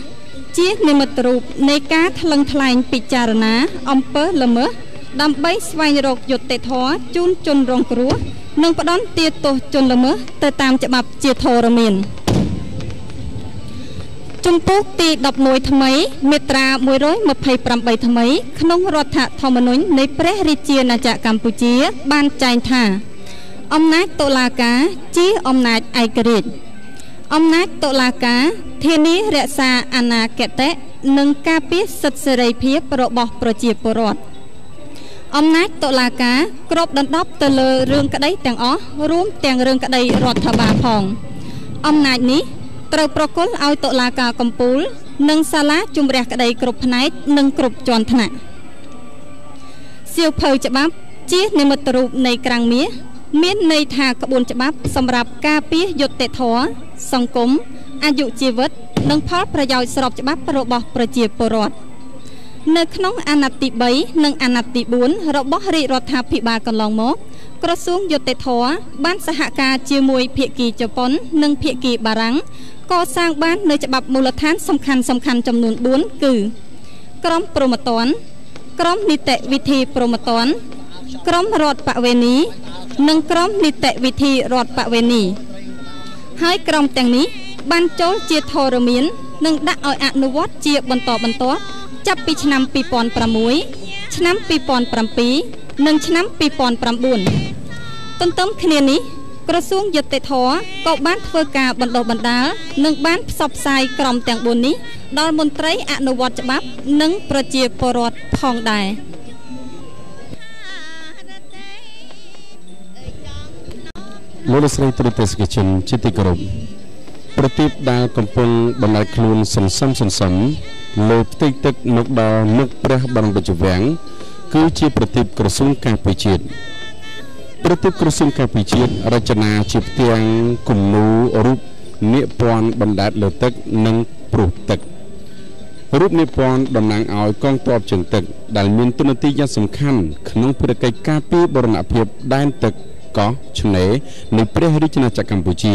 ជានិមិត្តរូបនៃការថ្លឹងថ្លែងពិចារណាអំពើល្មើសដើម្បីស្វែងរកយុត្តិធម៌ជូនជនរងគ្រោះនិងផ្ដន្ទាទោសជនល្មើសទៅតាមច្បាប់ជាធរមានជំពូកទី11ថ្មីមាត្រា128ថ្មីក្នុងរដ្ឋធម្មនុញ្ញនៃព្រះរាជាណាចក្រកម្ពុជាបានចែងថាអំណាចតុលាការជាអំណាចឯករាជ្យអំណាចតុលាការធានារក្សាអនាគតនិងការពារសិទ្ធិសេរីភាពរបស់ប្រជាពលរដ្ឋអំណាចតុលាការគ្របដណ្ដប់ទៅលើរឿងក្តីទាំងអស់រួមទាំងរឿងក្តីរដ្ឋបាលផងអំណាចនេះត្រូវប្រគល់ឲ្យតុលាការកំពូលនិងសាលាជម្រះក្តីគ្រប់ផ្នែកនិងគ្រប់ជាន់ថ្នាក់សៀវភៅច្បាប់ជានិមិត្តរូបនៃក្រាំងមាសមានន័យថាក្បួនច្បាប់សម្រាប់ការពារយុត្តិធម៌សង្គមអាយុជីវិតនិងផលប្រយោជន៍ស្របច្បាប់របស់ប្រជាពលរដ្ឋនៅក្នុងអាណត្តិទី3និងអាណត្តិទី4របស់រាជរដ្ឋាភិបាលកន្លងមកក្រសួងយុត្តិធម៌បានសហការជាមួយភាគីជប៉ុននិងភាគីបារាំងកសាងបាននូវច្បាប់មូលដ្ឋានសំខាន់ចំនួន4គឺក្រមព្រហ្មទណ្ឌក្រមនីតិវិធីព្រហ្មទណ្ឌក្រមរដ្ឋបវេនីនិងក្រមនីតិវិធីរដ្ឋបវេនីហើយក្រមទាំងនេះបានចូលជាធរមាននិងដាក់ឲ្យអនុវត្តជាបន្តបន្ទាប់ចាប់ពីឆ្នាំ2006ឆ្នាំ2007និងឆ្នាំ2009ទន្ទឹមគ្នានេះក្រសួងយុត្តិធម៌ក៏បានធ្វើការបណ្ដុះបណ្ដាលនិងបានផ្សព្វផ្សាយក្រមទាំង4នេះដល់មន្ត្រីអនុវត្តច្បាប់និងប្រជាពលរដ្ឋផងដែរលោកស្រីទ្រទេសកិជនជាទីគោរពប្រតិបត្តិដែលកំពុងបណ្ដាលខ្លួនសន្សំលើផ្ទៃទឹកមកដល់មុខព្រះបរមរាជវាំងគឺជាប្រតិបត្តិក្រសួងការពារជាតិប្រតិបត្តិក្រសួងការពារជាតិរចនាជាផ្ទាំងគំនូររូបនាគពណ៌បណ្ដែតលើទឹកនិងព្រោះទឹករូបនាគពណ៌តំណាងឲ្យកងទ័ពជើងទឹកដែលមានតួនាទីយ៉ាងសំខាន់ក្នុងភារកិច្ចការពារបូរណភាពដែនទឹកកោះឆ្នេរនៃព្រះរាជាណាចក្រកម្ពុជា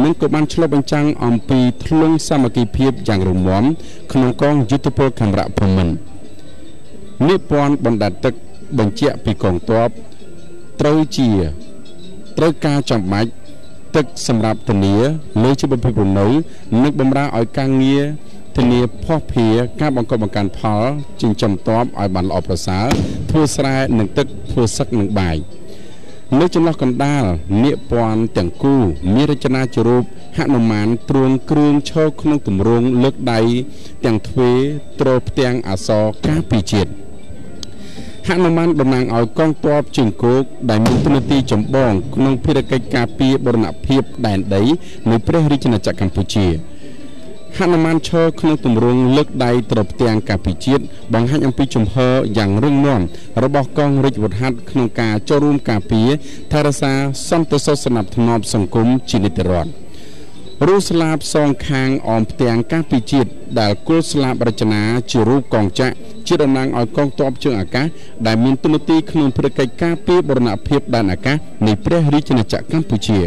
និងក៏បានឆ្លុះបញ្ចាំងអំពីធ្លុងសាមគ្គីភាពយ៉ាងរឹងមាំក្នុងកងយុទ្ធពលខេមរៈព្រហ្មញ្ញនាគពណ៌បណ្ដែតទឹកបញ្ជាក់ពីកងទ័ព ត្រូវការចំបាច់ទឹកសម្រាប់ធានាលើជីវភាពរស់នៅនិងបម្រើឲ្យការងារធានាភស្តុភារការបង្កប់បង្កើនផលចិញ្ចឹមទ័ពឲ្យបានល្អប្រសើរធ្វើស្រែនិងទឹកធ្វើសឹកនិងបាយនៅចន្លោះកណ្ដាលនាគពាន់ទាំងគូមានរចនាជារូបហនុមានទ្រង់គ្រឿងឈរក្នុងទម្រង់លើកដៃទាំងទ្វេទ្រផ្ទាំងអក្សរការពីជាតិហនុមានតំណាងឲ្យកងទ័ពជើងគោកដែលមានតួនាទីចម្បងក្នុងភារកិច្ចការពារបូរណភាពដែនដីនៃព្រះរាជាណាចក្រកម្ពុជាហនុមានឈរក្នុងទម្រង់លើកដៃទ្រផ្ទាំងការពីជាតិបង្ហាញអំពីជំហរយ៉ាងរឹងមាំរបស់កងរាជវុធហត្ថក្នុងការចូលរួមការពារថែរក្សាសន្តិសុខស្នាប់ធ្នាប់សង្គមជានិច្ចរដ្ឋរូបស្លាបសងខាងអមផ្ទាំងការពីជាតិដែលគល់ស្លាបរចនាជារូបកងចក្រជាតំណាងឲ្យកងទ័ពជើងអាកាសដែលមានតួនាទីក្នុងភារកិច្ចការពារបូរណភាពដែនអាកាសនៃព្រះរាជាណាចក្រកម្ពុជា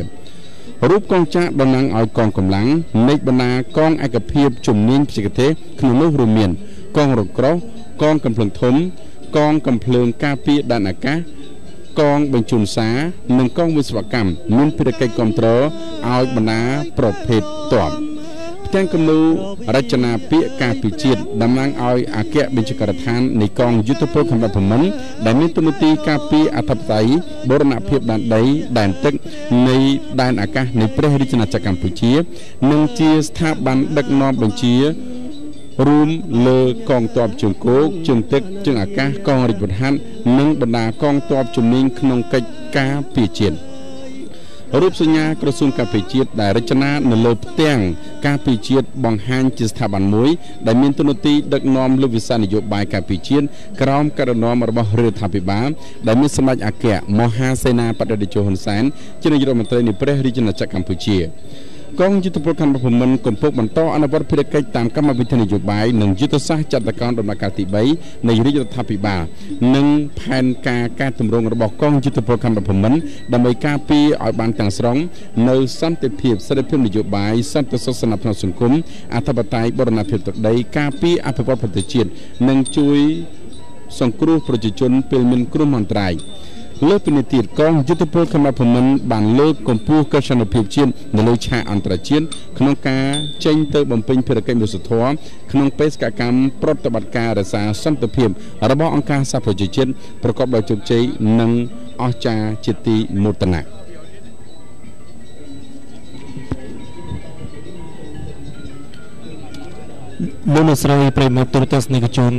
រូបកងចក្រតំណាងឲ្យកងកម្លាំងនៃបណ្ដាកងឯកភាពជំនាញបច្ចេកទេសក្នុងនោះរួមមានកងរថក្រោះកងកំភ្លើងធំកងកំភ្លើងការពារដែនអាកាសកងបញ្ជូនសារនិងកងវិស្វកម្មមានភារកិច្ចគ្រប់គ្រងឲ្យបណ្ដាប្រភេទទ័ពផ្ទាំងគំនូររចនាពាក្យការពីជាតិតំណាងឲ្យអគ្គបញ្ជាការដ្ឋាននៃកងយុទ្ធពលខេត្តភូមិន្ទដែលមានតួនាទីការពារអធិបតេយ្យបូរណភាពដែនដីដែនទឹកនៃដែនអាកាសនៃព្រះរាជាណាចក្រកម្ពុជានិងជាស្ថាប័នដឹកនាំបញ្ជារួមលើកងទ័ពជើងគោកជើងទឹកជើងអាកាសកងរាជវុធហត្ថនិងបណ្ដាកងទ័ពជំនាញក្នុងកិច្ចការពារជាតិរូបសញ្ញាក្រសួងការពារជាតិដែលរចនានៅលើផ្ទាំងការពារជាតិបង្ហាញជាស្ថាប័នមួយដែលមានតួនាទីដឹកនាំលើវិស័យនយោបាយការពារជាតិក្រោមការដឹកនាំរបស់រដ្ឋាភិបាលដែលមានសម្ដេចអគ្គមហាសេនាបតីតេជោហ៊ុនសែនជានាយករដ្ឋមន្ត្រីនៃព្រះរាជាណាចក្រកម្ពុជាកងយុទ្ធពលខេត្តភូមិន្ទកំពុងបន្តអនុវត្តភារកិច្ចតាមកម្មវិធីនយោបាយនិងយុទ្ធសាស្ត្រចាត់តាំងដំណាក់កាលទី3នៃរាជរដ្ឋាភិបាលនិងផែនការកែតម្រង់របស់កងយុទ្ធពលខេត្តភូមិន្ទដើម្បីការពារឲ្យបានទាំងស្រុងនៅសន្តិភាពសេរីភាពនយោបាយសន្តិសុខស្នាប់ស្នាប់សង្គមអធិបតេយ្យបូរណភាពទឹកដីការពារអភិវឌ្ឍប្រទេសជាតិនិងជួយសង្គ្រោះប្រជាជនពេលមានគ្រោះមហន្តរាយលើពីនេះទៀតកងយុទ្ធពលខេត្តភូមិន្ទបានលើកកម្ពស់កិច្ចសន្តិភាពជាតិនៅលើឆាកអន្តរជាតិក្នុងការចេញទៅបំពេញភារកិច្ចមនុស្សធម៌ក្នុងបេសកកម្មប្រតិបត្តិការរក្សាសន្តិភាពរបស់អង្គការសហប្រជាជាតិប្រកបដោយជោគជ័យនិងអស្ចារ្យជាទីមោទនៈលោកស្រីប្រិមត្តទូរទស្សនិកជន